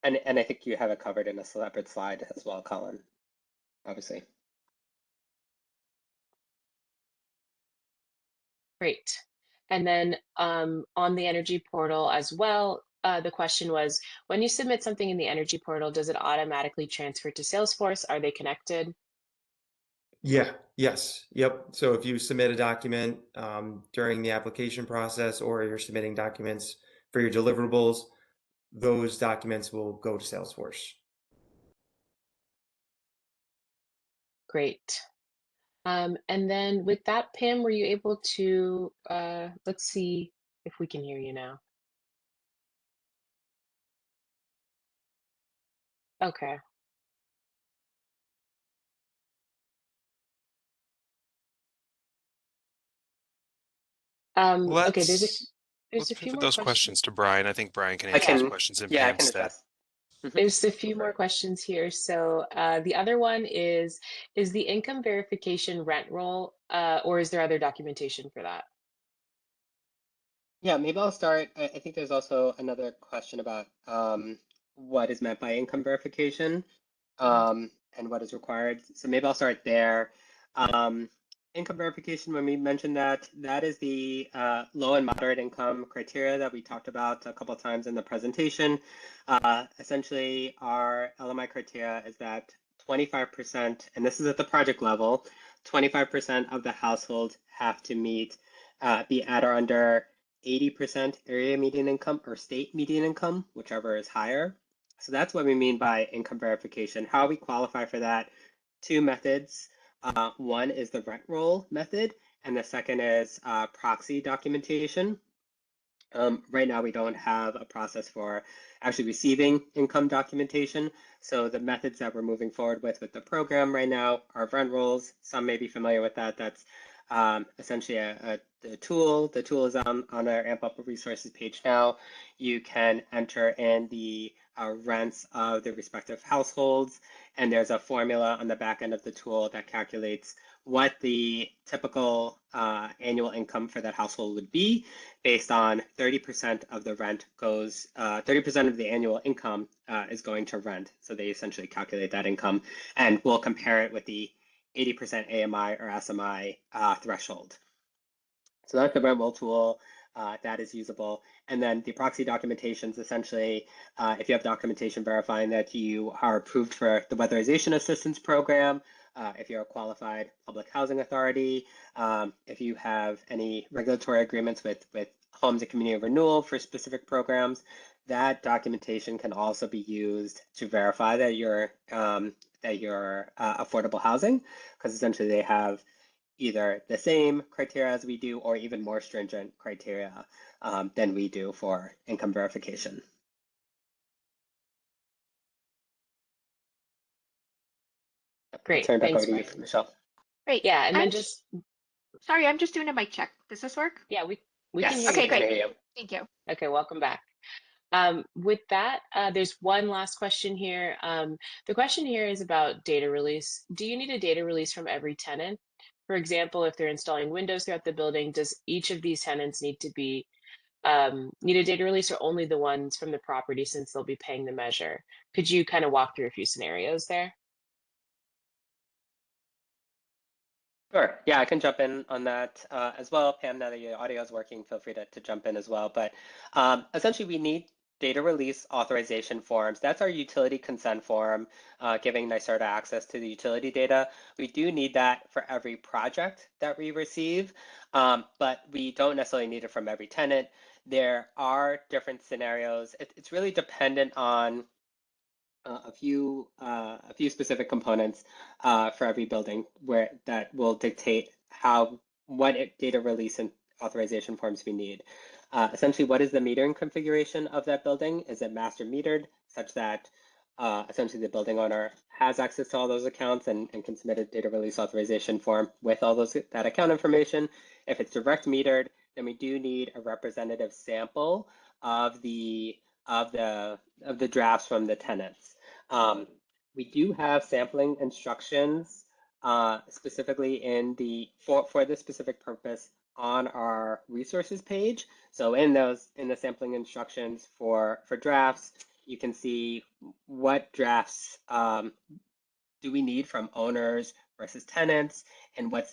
And I think you have it covered in a separate slide as well, Colin, obviously. Great. And then on the Energy Portal as well, the question was, when you submit something in the Energy Portal, does it automatically transfer to Salesforce? Are they connected? Yeah, yes, yep. So if you submit a document during the application process, or you're submitting documents for your deliverables, those documents will go to Salesforce. Great. And then with that, Pam, were you able to, let's see if we can hear you now. Okay. Okay, there's Let's a few pivot more those questions. questions to Brian. I think Brian can I answer those can, questions in yeah, I Pam's can stead. address. Mhm. There's a few more questions here. So the other one is the income verification rent roll, or is there other documentation for that? Yeah, maybe I'll start. I think there's also another question about what is meant by income verification and what is required. So maybe I'll start there. Um, Income verification, when we mentioned that, that is the low and moderate income criteria that we talked about a couple of times in the presentation. Essentially, our LMI criteria is that 25%, and this is at the project level, 25% of the household have to be at or under 80% area median income or state median income, whichever is higher. So that's what we mean by income verification. How we qualify for that, two methods. One is the rent roll method, and the second is proxy documentation. Right now, we don't have a process for actually receiving income documentation. So the methods that we're moving forward with the program right now are rent rolls. Some may be familiar with that. That's essentially the tool. The tool is on our AMP Up resources page now. You can enter in the rents of the respective households, and there's a formula on the back end of the tool that calculates what the typical annual income for that household would be based on 30% of the rent goes, 30% of the annual income is going to rent. So they essentially calculate that income, and we'll compare it with the 80% AMI or SMI threshold. So that's the rent roll tool that is usable. And then the proxy documentation is essentially if you have documentation verifying that you are approved for the weatherization assistance program, if you're a qualified public housing authority, if you have any regulatory agreements with homes and community renewal for specific programs, that documentation can also be used to verify that you're affordable housing, because essentially they have either the same criteria as we do or even more stringent criteria than we do for income verification. I'll Great, turn it back over thanks, to you, Brian. Michelle. Great. Yeah, and then I'm just sorry, I'm just doing a mic check. Does this work? yeah, we can hear Yes, you Okay, we can great. great. hear you. Thank you. Okay, welcome back. With that, there's one last question here. The question here is about data release. Do you need a data release from every tenant? For example, if they're installing windows throughout the building, does each of these tenants need to be need a data release, or only the ones from the property since they'll be paying the measure? Could you kind of walk through a few scenarios there? Sure. Yeah, I can jump in on that as well. Pam, now that your audio is working, feel free to jump in as well. But essentially, we need data release authorization forms. That's our utility consent form, giving NYSERDA access to the utility data. We do need that for every project that we receive, but we don't necessarily need it from every tenant. There are different scenarios. It's really dependent on a few specific components for every building where that will dictate what data release and authorization forms we need. Essentially, what is the metering configuration of that building? Is it master metered such that essentially the building owner has access to all those accounts and can submit a data release authorization form with all that account information? If it's direct metered, then we do need a representative sample of the drafts from the tenants. We do have sampling instructions specifically for this specific purpose on our resources page. So in the sampling instructions for drafts, you can see what drafts do we need from owners versus tenants, and what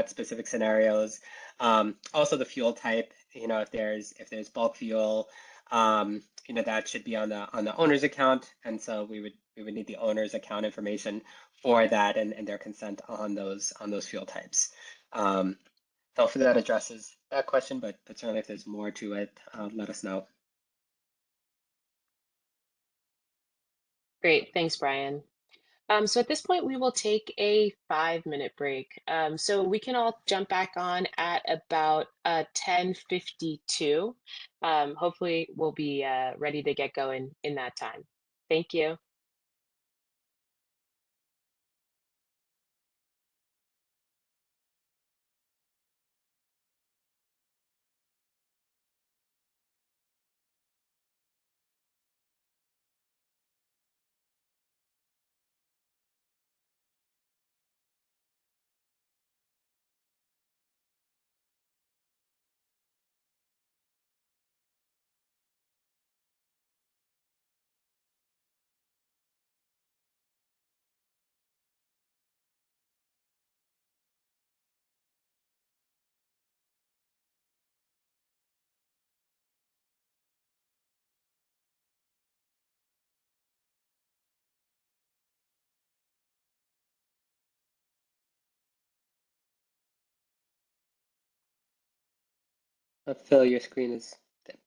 specific scenarios. Also the fuel type, if there's bulk fuel, that should be on the owner's account, and so we would need the owner's account information for that and their consent on those fuel types. So hopefully that addresses that question, but certainly if there's more to it, let us know. Great, thanks, Brian. So at this point, we will take a 5-minute break. So we can all jump back on at about 10:52. Hopefully, we'll be ready to get going in that time. Thank you. Phil, your screen is dim.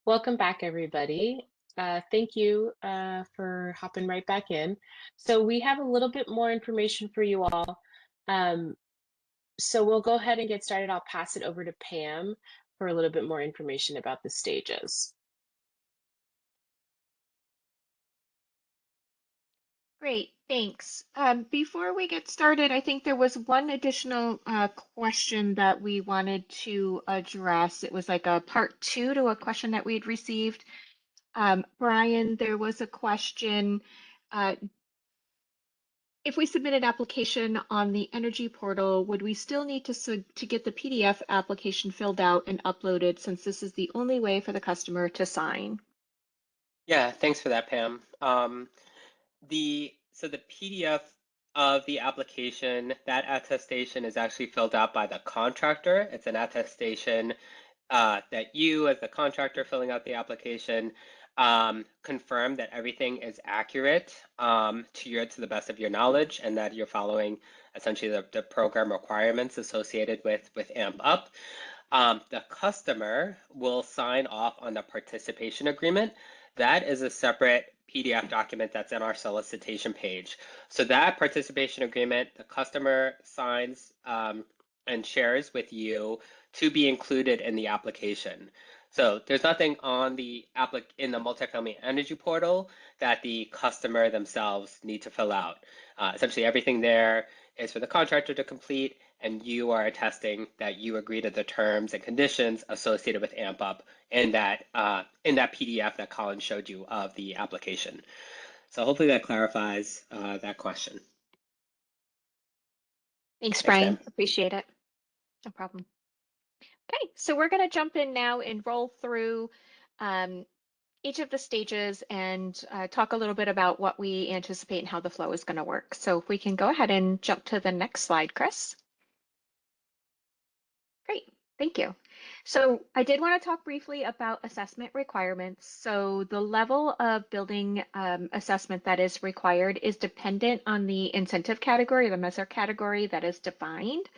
Welcome back, everybody. Thank you for hopping right back in. So we have a little bit more information for you all. So we'll go ahead and get started. I'll pass it over to Pam for a little bit more information about the stages. Great, thanks. Before we get started, I think there was one additional question that we wanted to address. It was like a part two to a question that we'd received. Brian, there was a question. If we submit an application on the Energy Portal, would we still need to get the PDF application filled out and uploaded, since this is the only way for the customer to sign? Yeah, thanks for that, Pam. So the PDF of the application, that attestation is actually filled out by the contractor. It's an attestation that you, as the contractor filling out the application, confirm that everything is accurate to the best of your knowledge, and that you're following essentially the program requirements associated with AMP Up. The customer will sign off on the participation agreement. That is a separate PDF document that's in our solicitation page. So that participation agreement, the customer signs and shares with you to be included in the application. So there's nothing on in the Multifamily Energy Portal that the customer themselves need to fill out. Essentially, everything there is for the contractor to complete, and you are attesting that you agree to the terms and conditions associated with AMP Up in that PDF that Colin showed you of the application. So hopefully that clarifies that question. Thanks, Thanks, Brian. Pam. Appreciate it. No problem. Okay, so we're going to jump in now and roll through each of the stages and talk a little bit about what we anticipate and how the flow is going to work. So if we can go ahead and jump to the next slide, Chris. Great, thank you. So I did want to talk briefly about assessment requirements. So the level of building assessment that is required is dependent on the incentive category, the measure category that is defined.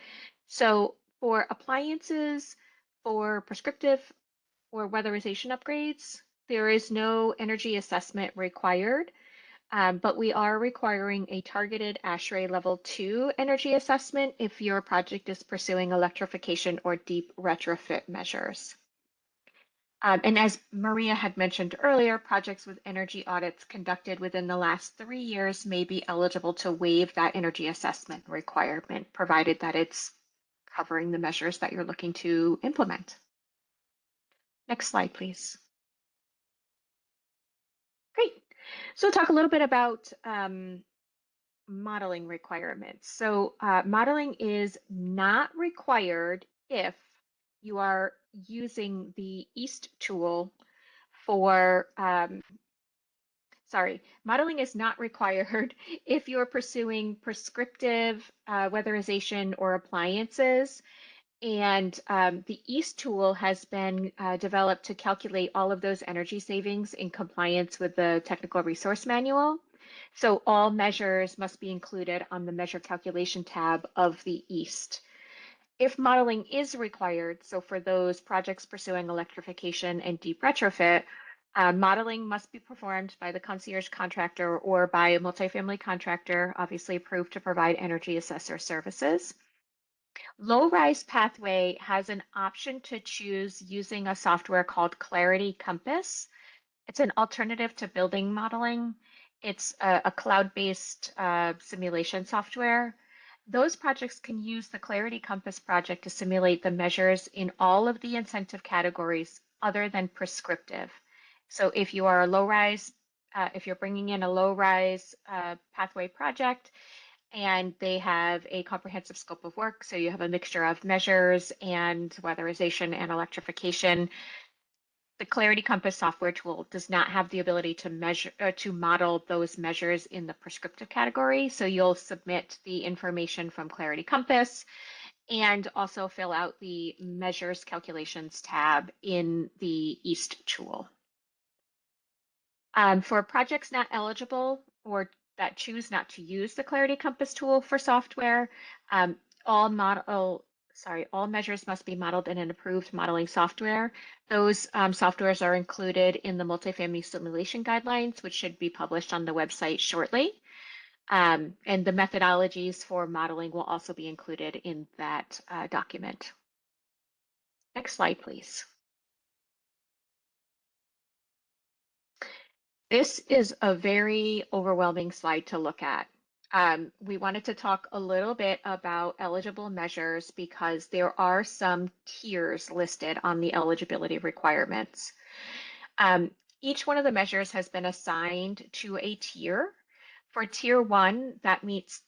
So for appliances, for prescriptive or weatherization upgrades, there is no energy assessment required. But we are requiring a targeted ASHRAE Level 2 energy assessment if your project is pursuing electrification or deep retrofit measures. And as Maria had mentioned earlier, projects with energy audits conducted within the last 3 years may be eligible to waive that energy assessment requirement, provided that it's covering the measures that you're looking to implement. Next slide, please. Great. So we'll talk a little bit about modeling requirements. So modeling is not required if you are using the EAST tool for, modeling is not required if you're pursuing prescriptive weatherization or appliances. And the EAST tool has been developed to calculate all of those energy savings in compliance with the Technical Resource Manual. So all measures must be included on the Measure Calculation tab of the EAST. If modeling is required, so for those projects pursuing electrification and deep retrofit, modeling must be performed by the concierge contractor or by a multifamily contractor, obviously approved to provide energy assessor services. Low-rise pathway has an option to choose using a software called Clarity Compass. It's an alternative to building modeling. It's a cloud-based simulation software. Those projects can use the Clarity Compass project to simulate the measures in all of the incentive categories other than prescriptive. So if you are a low-rise, if you're bringing in a low-rise pathway project, and they have a comprehensive scope of work, so you have a mixture of measures and weatherization and electrification. The Clarity Compass software tool does not have the ability to measure to model those measures in the prescriptive category. So you'll submit the information from Clarity Compass and also fill out the measures calculations tab in the EAST tool. For projects not eligible or that choose not to use the Clarity Compass tool for software, all measures must be modeled in an approved modeling software. Those softwares are included in the multifamily simulation guidelines, which should be published on the website shortly. And the methodologies for modeling will also be included in that document. Next slide, please. This is a very overwhelming slide to look at. We wanted to talk a little bit about eligible measures because there are some tiers listed on the eligibility requirements. Each one of the measures has been assigned to a tier. For tier 1, that means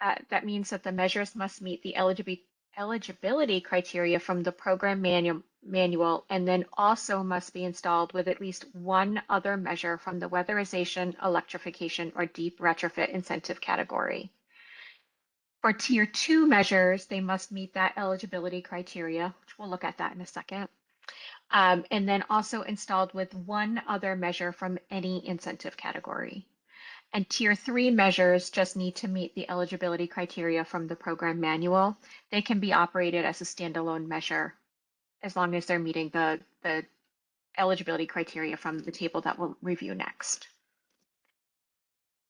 that the measures must meet the eligibility criteria from the program manual and then also must be installed with at least one other measure from the weatherization, electrification, or deep retrofit incentive category. For tier 2 measures, they must meet that eligibility criteria, which we'll look at that in a second. And then also installed with one other measure from any incentive category. And tier 3 measures just need to meet the eligibility criteria from the program manual. They can be operated as a standalone measure as long as they're meeting the eligibility criteria from the table that we'll review next.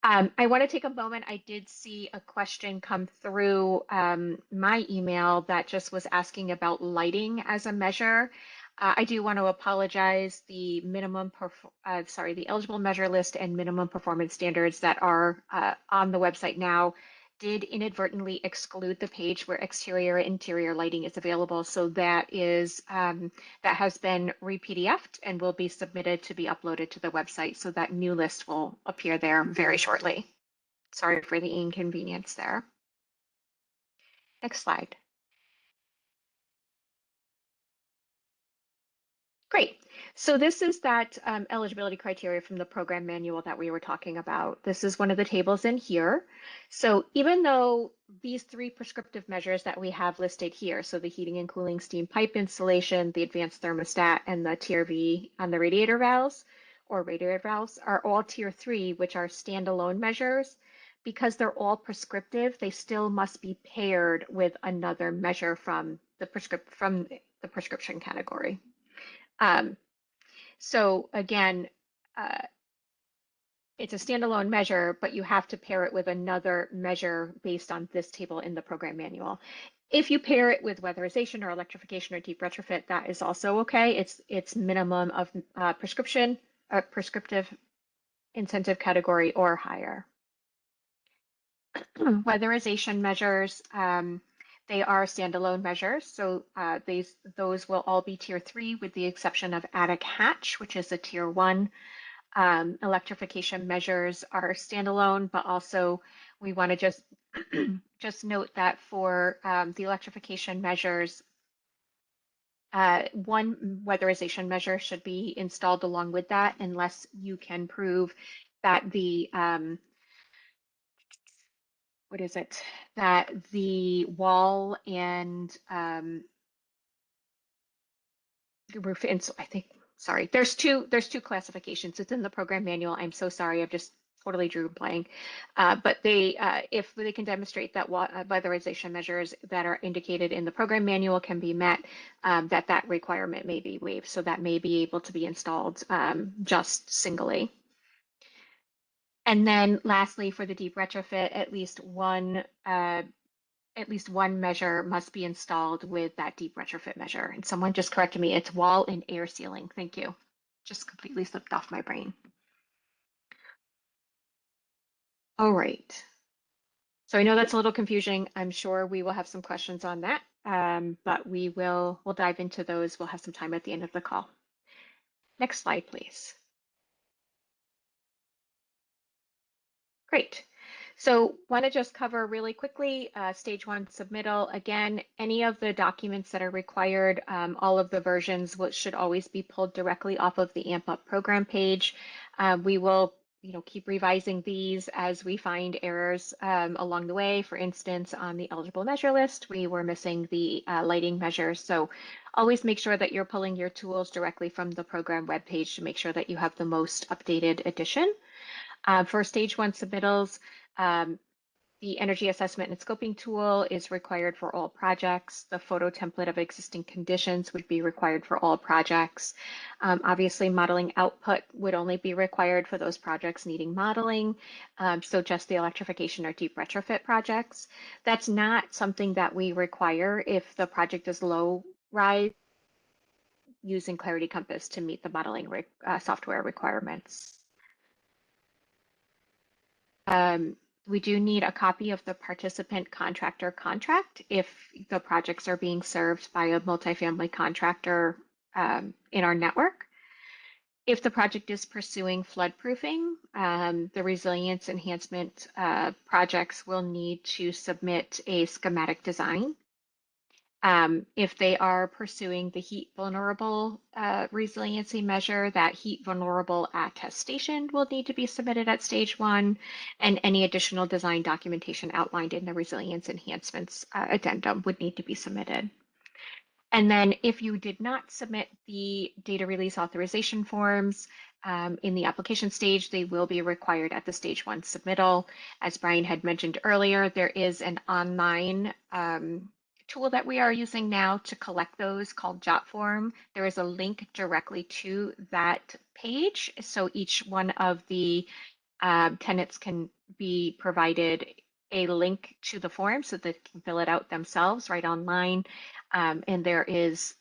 I want to take a moment. I did see a question come through my email that just was asking about lighting as a measure. I do want to apologize. The the eligible measure list and minimum performance standards that are on the website now did inadvertently exclude the page where exterior and interior lighting is available. So that is that has been re-PDF'd and will be submitted to be uploaded to the website. So that new list will appear there very shortly. Sorry for the inconvenience there. Next slide. Great. So this is that eligibility criteria from the program manual that we were talking about. This is one of the tables in here. So even though these 3 prescriptive measures that we have listed here, so the heating and cooling steam pipe installation, the advanced thermostat, and the TRV on the radiator valves or radiator valves are all tier 3, which are standalone measures. Because they're all prescriptive, they still must be paired with another measure from the prescription category. So again, it's a standalone measure, but you have to pair it with another measure based on this table in the program manual. If you pair it with weatherization or electrification or deep retrofit, that is also okay. It's minimum of prescriptive incentive category or higher. Weatherization measures, they are standalone measures, so those will all be tier 3 with the exception of attic hatch, which is a tier 1. Electrification measures are standalone, but also we want to just note that for the electrification measures, one weatherization measure should be installed along with that unless you can prove that the that the wall and roof I think, sorry, there's two classifications. It's in the program manual. I'm so sorry, I've just totally drew a blank. But they, if they can demonstrate that weatherization measures that are indicated in the program manual can be met, that requirement may be waived. So that may be able to be installed just singly. And then lastly, for the deep retrofit, at least one measure must be installed with that deep retrofit measure. And someone just corrected me, it's wall and air sealing. Thank you. Just completely slipped off my brain. All right. So I know that's a little confusing. I'm sure we will have some questions on that, but we'll dive into those. We'll have some time at the end of the call. Next slide, please. Great. So want to just cover really quickly, stage 1 submittal. Again, any of the documents that are required, all of the versions should always be pulled directly off of the AMP Up program page. We will keep revising these as we find errors along the way. For instance, on the eligible measure list, we were missing the lighting measures. So always make sure that you're pulling your tools directly from the program webpage to make sure that you have the most updated edition. For stage 1 submittals, the energy assessment and scoping tool is required for all projects. The photo template of existing conditions would be required for all projects. Obviously, modeling output would only be required for those projects needing modeling. So just the electrification or deep retrofit projects. That's not something that we require if the project is low rise using Clarity Compass to meet the modeling software requirements. We do need a copy of the participant contractor contract if the projects are being served by a multifamily contractor in our network. If the project is pursuing floodproofing, the resilience enhancement projects will need to submit a schematic design. If they are pursuing the heat vulnerable resiliency measure, that heat vulnerable attestation will need to be submitted at stage 1, and any additional design documentation outlined in the resilience enhancements addendum would need to be submitted. And then if you did not submit the data release authorization forms in the application stage, they will be required at the stage 1 submittal. As Brian had mentioned earlier, there is an online tool that we are using now to collect those called JotForm. There is a link directly to that page. So each one of the tenants can be provided a link to the form so they can fill it out themselves right online. And there is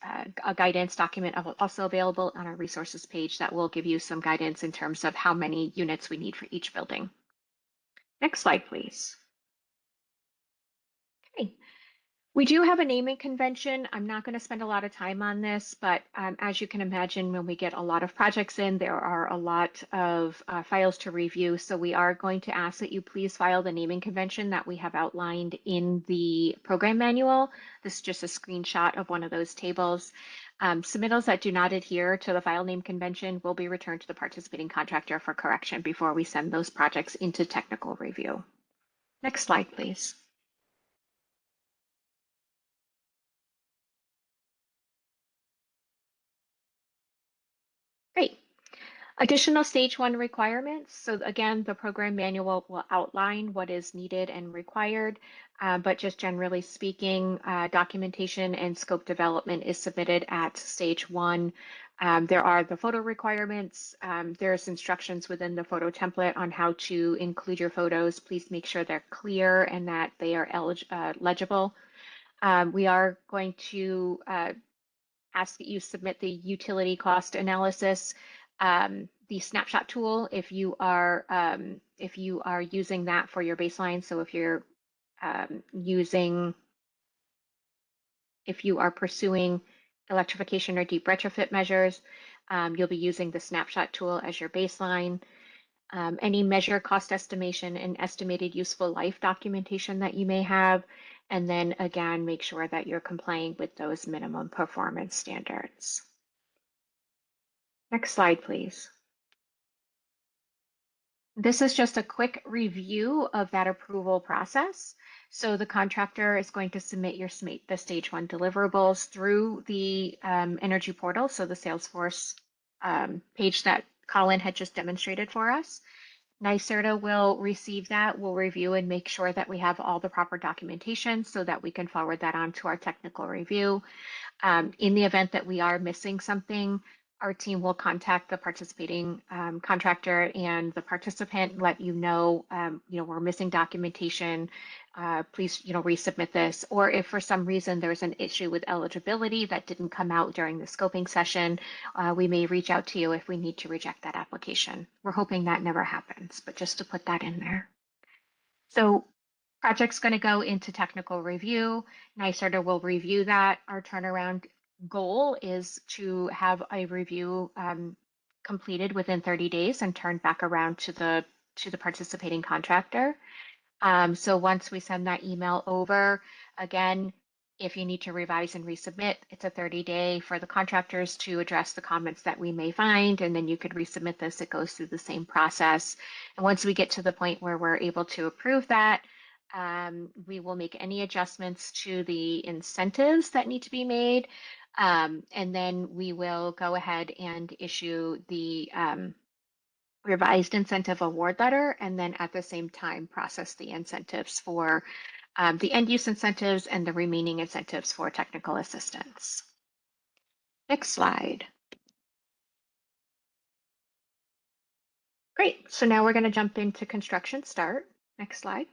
a guidance document also available on our resources page that will give you some guidance in terms of how many units we need for each building. Next slide, please. Okay. We do have a naming convention. I'm not going to spend a lot of time on this, but as you can imagine, when we get a lot of projects in, there are a lot of files to review. So we are going to ask that you please file the naming convention that we have outlined in the program manual. This is just a screenshot of one of those tables. Submittals that do not adhere to the file name convention will be returned to the participating contractor for correction before we send those projects into technical review. Next slide, please. Great. Additional stage 1 requirements. So again, the program manual will outline what is needed and required, but just generally speaking, documentation and scope development is submitted at stage 1. There are the photo requirements. There's instructions within the photo template on how to include your photos. Please make sure they're clear and that they are legible. We are going to ask that you submit the utility cost analysis, the snapshot tool, if you are using that for your baseline. So if you're if you are pursuing electrification or deep retrofit measures, you'll be using the snapshot tool as your baseline. Any measure cost estimation and estimated useful life documentation that you may have. And then again, make sure that you're complying with those minimum performance standards. Next slide, please. This is just a quick review of that approval process. So the contractor is going to submit the stage 1 deliverables through the Energy Portal, so the Salesforce page that Colin had just demonstrated for us. NYSERDA will receive that, will review and make sure that we have all the proper documentation so that we can forward that on to our technical review. In the event that we are missing something, our team will contact the participating contractor and the participant, let you know, we're missing documentation, please, resubmit this. Or if for some reason there's an issue with eligibility that didn't come out during the scoping session, we may reach out to you if we need to reject that application. We're hoping that never happens, but just to put that in there. So project's going to go into technical review. NYSERDA will review that. Our turnaround goal is to have a review completed within 30 days and turned back around to the participating contractor. So once we send that email over, again, if you need to revise and resubmit, it's a 30-day for the contractors to address the comments that we may find, and then you could resubmit this. It goes through the same process. And once we get to the point where we're able to approve that, we will make any adjustments to the incentives that need to be made. And then we will go ahead and issue the revised incentive award letter, and then at the same time process the incentives for the end use incentives and the remaining incentives for technical assistance. Next slide. Great, so now we're going to jump into construction start. Next slide.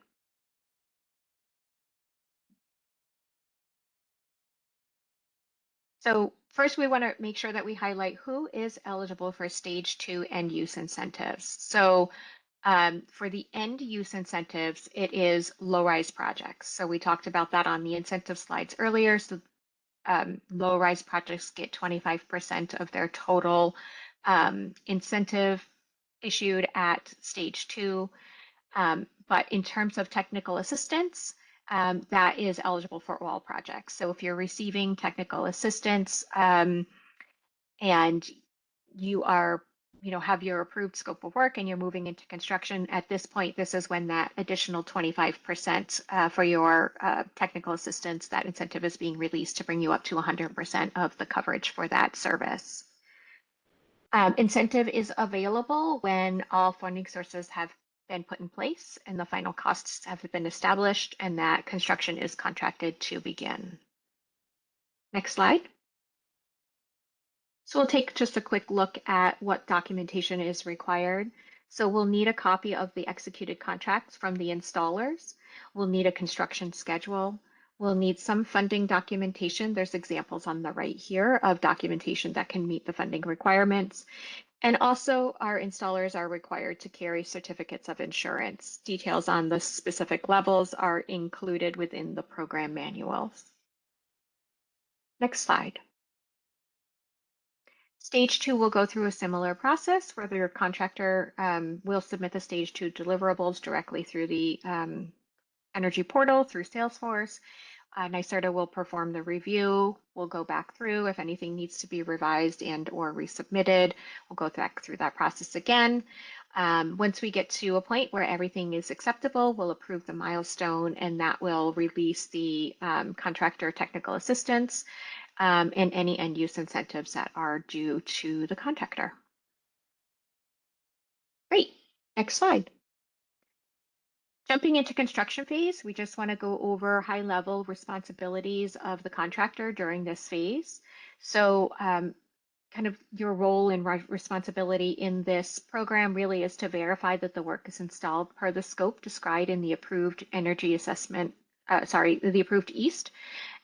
So first we want to make sure that we highlight who is eligible for stage 2 end use incentives. So For the end use incentives, it is low-rise projects. So we talked about that on the incentive slides earlier. So low-rise projects get 25% of their total incentive issued at stage 2. But in terms of technical assistance, that is eligible for all projects. So if you're receiving technical assistance and you are, have your approved scope of work and you're moving into construction, at this point, this is when that additional 25% for your technical assistance, that incentive is being released to bring you up to 100% of the coverage for that service. Incentive is available when all funding sources have been put in place and the final costs have been established and that construction is contracted to begin. Next slide. So we'll take just a quick look at what documentation is required. So we'll need a copy of the executed contracts from the installers. We'll need a construction schedule. We'll need some funding documentation. There's examples on the right here of documentation that can meet the funding requirements. And also our installers are required to carry certificates of insurance. Details on the specific levels are included within the program manuals. Next slide. Stage 2 will go through a similar process where your contractor will submit the stage 2 deliverables directly through the Energy Portal through Salesforce. NYSERDA will perform the review. We'll go back through if anything needs to be revised and or resubmitted. We'll go back through that process again. Once we get to a point where everything is acceptable, we'll approve the milestone and that will release the contractor technical assistance and any end use incentives that are due to the contractor. Great, next slide. Jumping into construction phase, we just want to go over high-level responsibilities of the contractor during this phase. So kind of your role and responsibility in this program really is to verify that the work is installed per the scope described in the approved energy assessment, the approved EAST,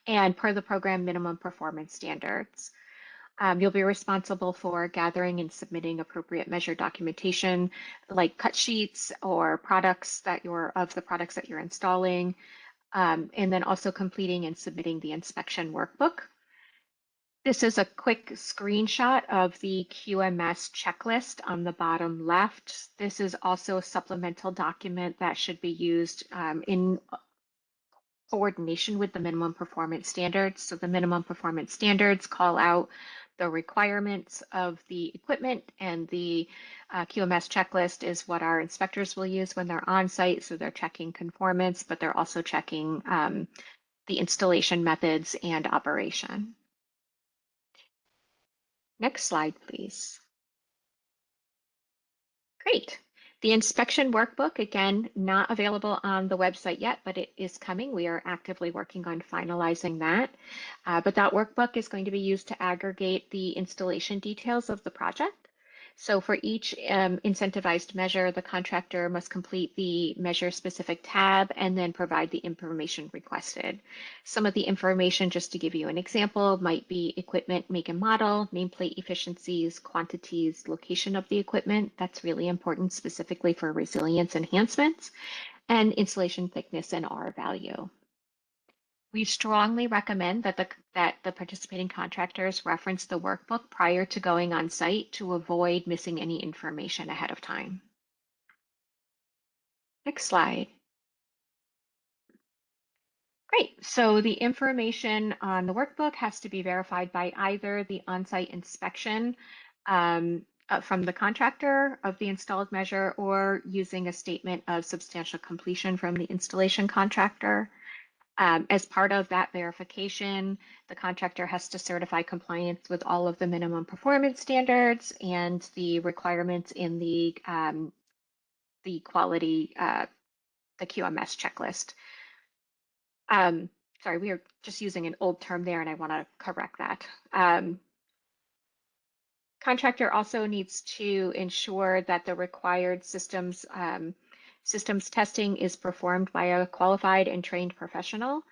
and per the program minimum performance standards. You'll be responsible for gathering and submitting appropriate measure documentation like cut sheets or products that of the products that you're installing, and then also completing and submitting the inspection workbook. This is a quick screenshot of the QMS checklist on the bottom left. This is also a supplemental document that should be used in coordination with the minimum performance standards. So the minimum performance standards call out the requirements of the equipment, and the QMS checklist is what our inspectors will use when they're on site. So they're checking conformance, but they're also checking the installation methods and operation. Next slide, please. Great. The inspection workbook, again, not available on the website yet, but it is coming. We are actively working on finalizing that. But that workbook is going to be used to aggregate the installation details of the project. So for each incentivized measure, the contractor must complete the measure-specific tab and then provide the information requested. Some of the information, just to give you an example, might be equipment make and model, nameplate efficiencies, quantities, location of the equipment. That's really important specifically for resilience enhancements, and installation thickness and R value. We strongly recommend that the participating contractors reference the workbook prior to going on site to avoid missing any information ahead of time. Next slide. Great. So the information on the workbook has to be verified by either the on-site inspection from the contractor of the installed measure or using a statement of substantial completion from the installation contractor. As part of that verification, the contractor has to certify compliance with all of the minimum performance standards and the requirements in the quality, the QMS checklist. Sorry, we are just using an old term there, and I want to correct that. Contractor also needs to ensure that the required systems testing is performed by a qualified and trained professional.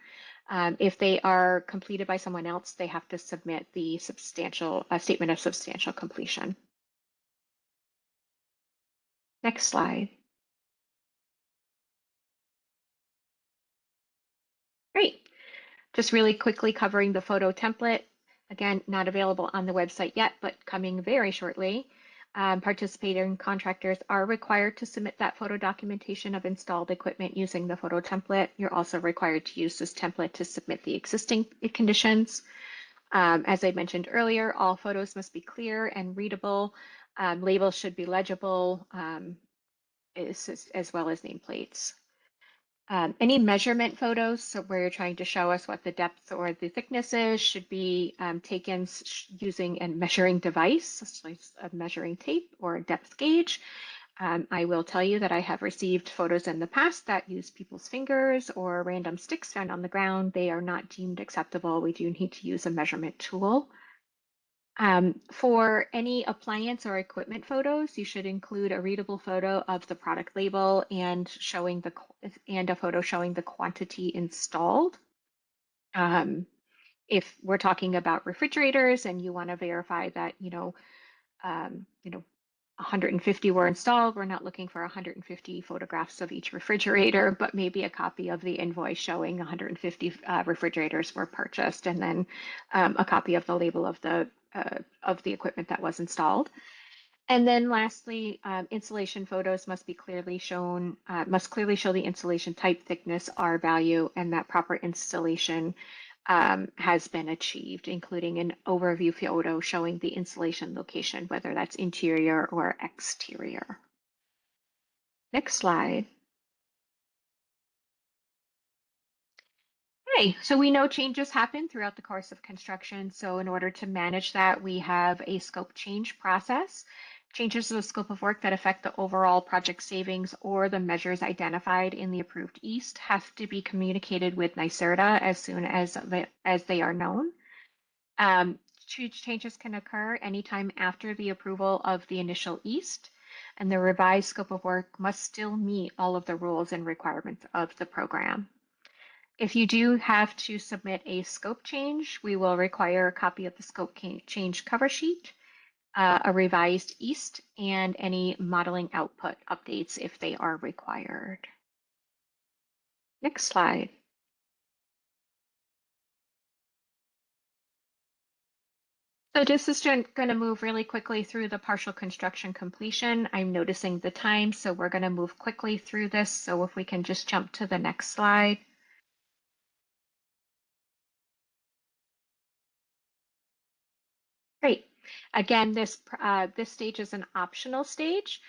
If they are completed by someone else, they have to submit the statement of substantial completion. Next slide. Just really quickly covering the photo template. Again, not available on the website yet, but coming very shortly. Participating contractors are required to submit that photo documentation of installed equipment using the photo template. You're also required to use this template to submit the existing conditions. As I mentioned earlier, all photos must be clear and readable. Labels should be legible, as well as nameplates. Any measurement photos, so where you're trying to show us what the depth or the thickness is, should be taken using a measuring device, such as a measuring tape or a depth gauge. I will tell you that I have received photos in the past that use people's fingers or random sticks found on the ground. They are not deemed acceptable. We do need to use a measurement tool. For any appliance or equipment photos, you should include a readable photo of the product label and a photo showing the quantity installed. If we're talking about refrigerators and you want to verify that 150 were installed, we're not looking for 150 photographs of each refrigerator, but maybe a copy of the invoice showing 150 refrigerators were purchased, and then a copy of the label of the equipment that was installed. And then lastly, installation photos must clearly show the installation type, thickness, R value, and that proper installation has been achieved, including an overview photo showing the installation location, whether that's interior or exterior. Next slide. Okay, so we know changes happen throughout the course of construction. So in order to manage that, we have a scope change process. Changes to the scope of work that affect the overall project savings or the measures identified in the approved east have to be communicated with NYSERDA as soon as they are known. Changes can occur anytime after the approval of the initial east, and the revised scope of work must still meet all of the rules and requirements of the program. If you do have to submit a scope change, we will require a copy of the scope change cover sheet, a revised east, and any modeling output updates if they are required. Next slide. So this is going to move really quickly through the partial construction completion. I'm noticing the time, so we're going to move quickly through this. So if we can just jump to the next slide. Great. Again, this stage is an optional stage,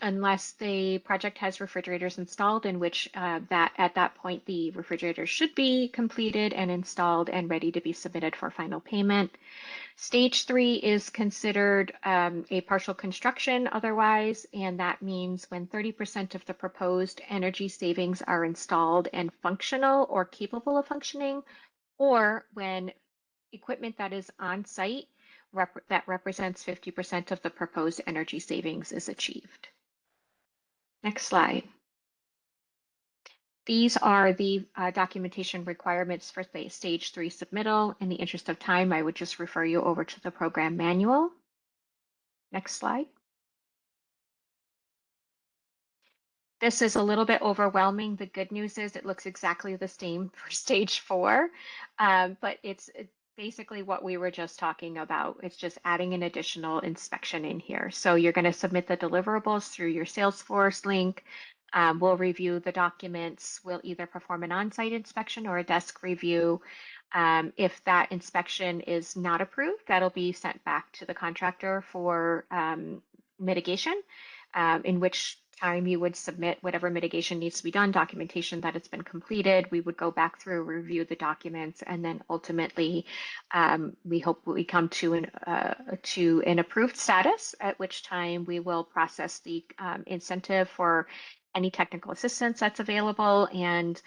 unless the project has refrigerators installed, in which at that point the refrigerators should be completed and installed and ready to be submitted for final payment. Stage 3 is considered a partial construction otherwise, and that means when 30% of the proposed energy savings are installed and functional or capable of functioning, or when equipment that is on site that represents 50% of the proposed energy savings is achieved. Next slide. These are the documentation requirements for the stage 3 submittal. In the interest of time, I would just refer you over to the program manual. Next slide. This is a little bit overwhelming. The good news is it looks exactly the same for stage 4, but it's basically what we were just talking about. It's just adding an additional inspection in here. So you're going to submit the deliverables through your Salesforce link. We'll review the documents. We'll either perform an on-site inspection or a desk review. If that inspection is not approved, that'll be sent back to the contractor for mitigation, in which time you would submit whatever mitigation needs to be done, documentation that it's been completed. We would go back through, review the documents, and then ultimately we hope we come to an approved status, at which time we will process the incentive for any technical assistance that's available and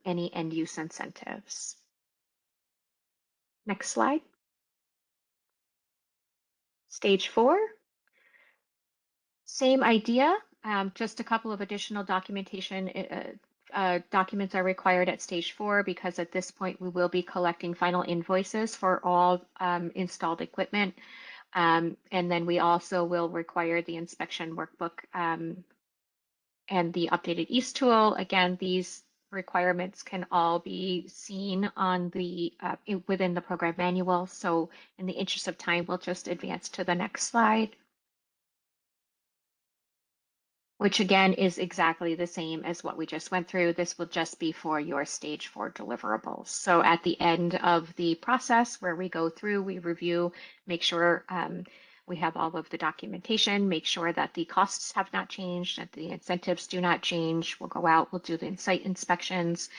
any end use incentives. Next slide. Stage 4. Same idea, just a couple of additional documentation documents are required at stage 4, because at this point we will be collecting final invoices for all installed equipment. And then we also will require the inspection workbook and the updated east tool. Again, these requirements can all be seen on the within the program manual. So in the interest of time, we'll just advance to the next slide, which again is exactly the same as what we just went through. This will just be for your stage 4 deliverables. So at the end of the process where we go through, we review, make sure we have all of the documentation, make sure that the costs have not changed, that the incentives do not change. We'll go out, we'll do the site inspections,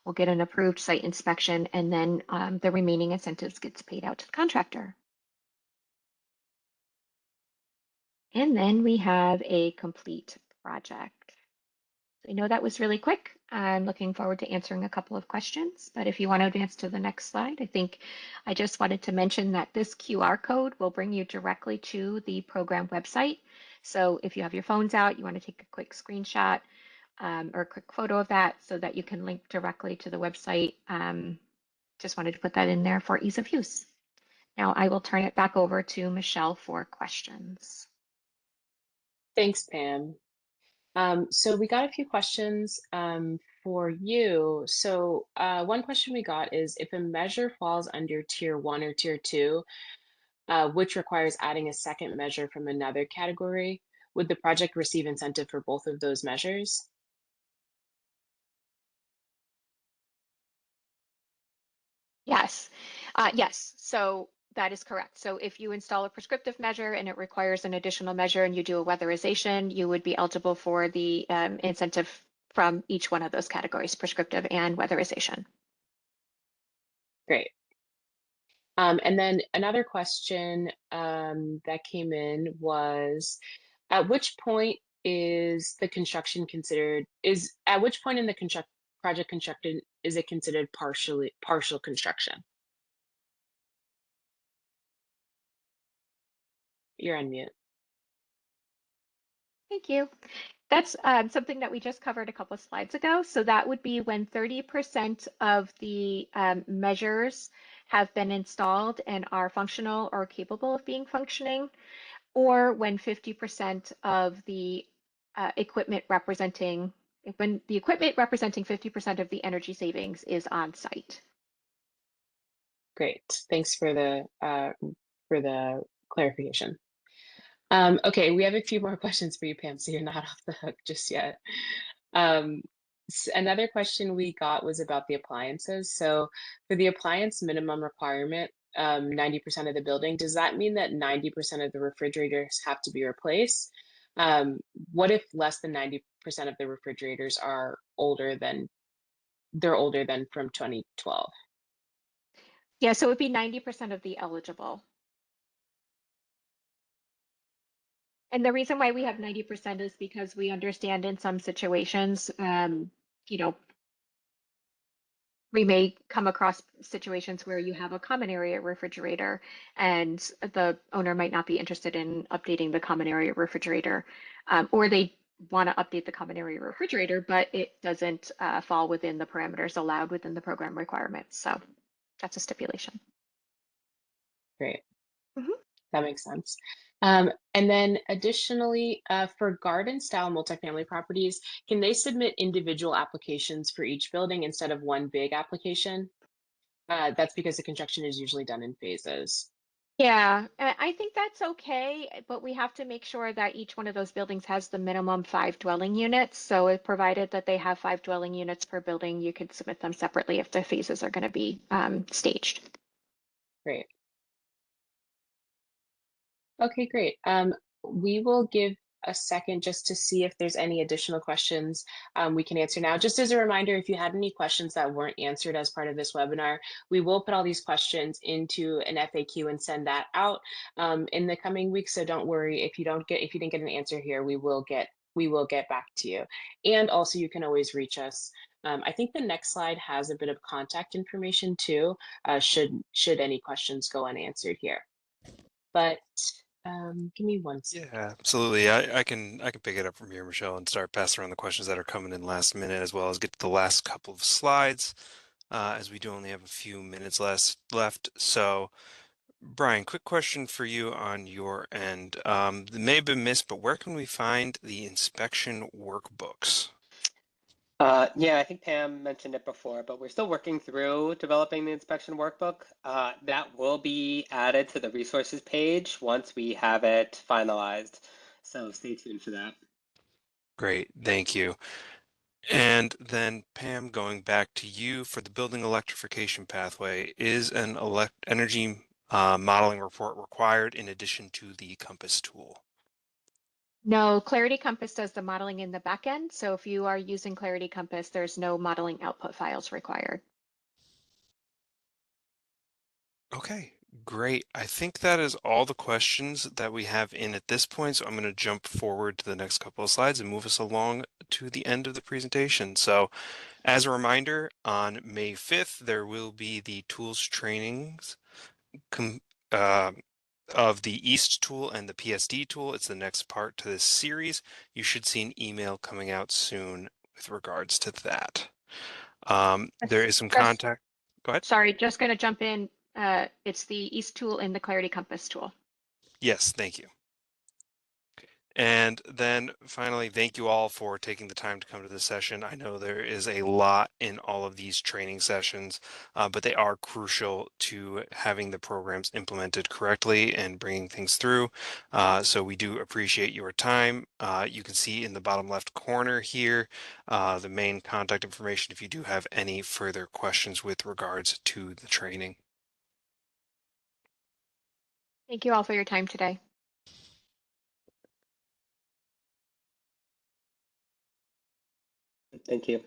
we'll get an approved site inspection, and then the remaining incentives gets paid out to the contractor. And then we have a complete project. I know that was really quick. I'm looking forward to answering a couple of questions, but if you want to advance to the next slide, I think I just wanted to mention that this QR code will bring you directly to the program website. So if you have your phones out, you want to take a quick screenshot or a quick photo of that so that you can link directly to the website. Just wanted to put that in there for ease of use. Now I will turn it back over to Michelle for questions. Thanks, Pam. So we got a few questions for you. So one question we got is if a measure falls under tier 1 or tier 2, which requires adding a second measure from another category, would the project receive incentive for both of those measures? Yes, yes. So that is correct. So if you install a prescriptive measure and it requires an additional measure and you do a weatherization, you would be eligible for the incentive from each one of those categories, prescriptive and weatherization. Great. And then another question that came in was, at which point is the construction considered, at which point in the project constructed is it considered partial construction? You're on mute. Thank you. That's something that we just covered a couple of slides ago. So that would be when 30% of the measures have been installed and are functional or capable of being functioning, or when 50% of the equipment representing 50% of the energy savings is on site. Great. Thanks for the clarification. Okay, we have a few more questions for you, Pam, so you're not off the hook just yet. Another question we got was about the appliances. So for the appliance minimum requirement, 90% of the building, does that mean that 90% of the refrigerators have to be replaced? What if less than 90% of the refrigerators are older than from 2012? Yeah, so it would be 90% of the eligible. And the reason why we have 90% is because we understand in some situations, you know, we may come across situations where you have a common area refrigerator and the owner might not be interested in updating the common area refrigerator, or they want to update the common area refrigerator, but it doesn't fall within the parameters allowed within the program requirements. So that's a stipulation. Great. Mm-hmm. That makes sense. And then additionally, for garden style multifamily properties, can they submit individual applications for each building instead of one big application? That's because the construction is usually done in phases. Yeah, I think that's okay, but we have to make sure that each one of those buildings has the minimum 5 dwelling units. So if provided that they have 5 dwelling units per building, you could submit them separately if the phases are going to be staged. Great. Okay, great. We will give a second just to see if there's any additional questions we can answer now. Just as a reminder, if you had any questions that weren't answered as part of this webinar, we will put all these questions into an FAQ and send that out in the coming weeks. So don't worry if you didn't get an answer here, we will get back to you. And also you can always reach us. I think the next slide has a bit of contact information too, should any questions go unanswered here. But give me one second. Yeah, absolutely. I can pick it up from here, Michelle, and start passing around the questions that are coming in last minute, as well as get to the last couple of slides, as we do only have a few minutes left. So, Brian, quick question for you on your end. It may have been missed, but where can we find the inspection workbooks? Yeah, I think Pam mentioned it before, but we're still working through developing the inspection workbook. That will be added to the resources page once we have it finalized. So stay tuned for that. Great, thank you. And then Pam, going back to you for the building electrification pathway, is an energy modeling report required in addition to the Compass tool? No, Clarity Compass does the modeling in the back end. So if you are using Clarity Compass, there's no modeling output files required. Okay, great. I think that is all the questions that we have in at this point. So I'm going to jump forward to the next couple of slides and move us along to the end of the presentation. So as a reminder, on May 5th, there will be the tools trainings of the EAST tool and the PSD tool. It's the next part to this series. You should see an email coming out soon with regards to that. There is some contact. Go ahead. Sorry, just going to jump in. It's the EAST tool and the Clarity Compass tool. Yes, thank you. And then finally, thank you all for taking the time to come to this session. I know there is a lot in all of these training sessions, but they are crucial to having the programs implemented correctly and bringing things through. So we do appreciate your time. You can see in the bottom left corner here, the main contact information if you do have any further questions with regards to the training. Thank you all for your time today. Thank you.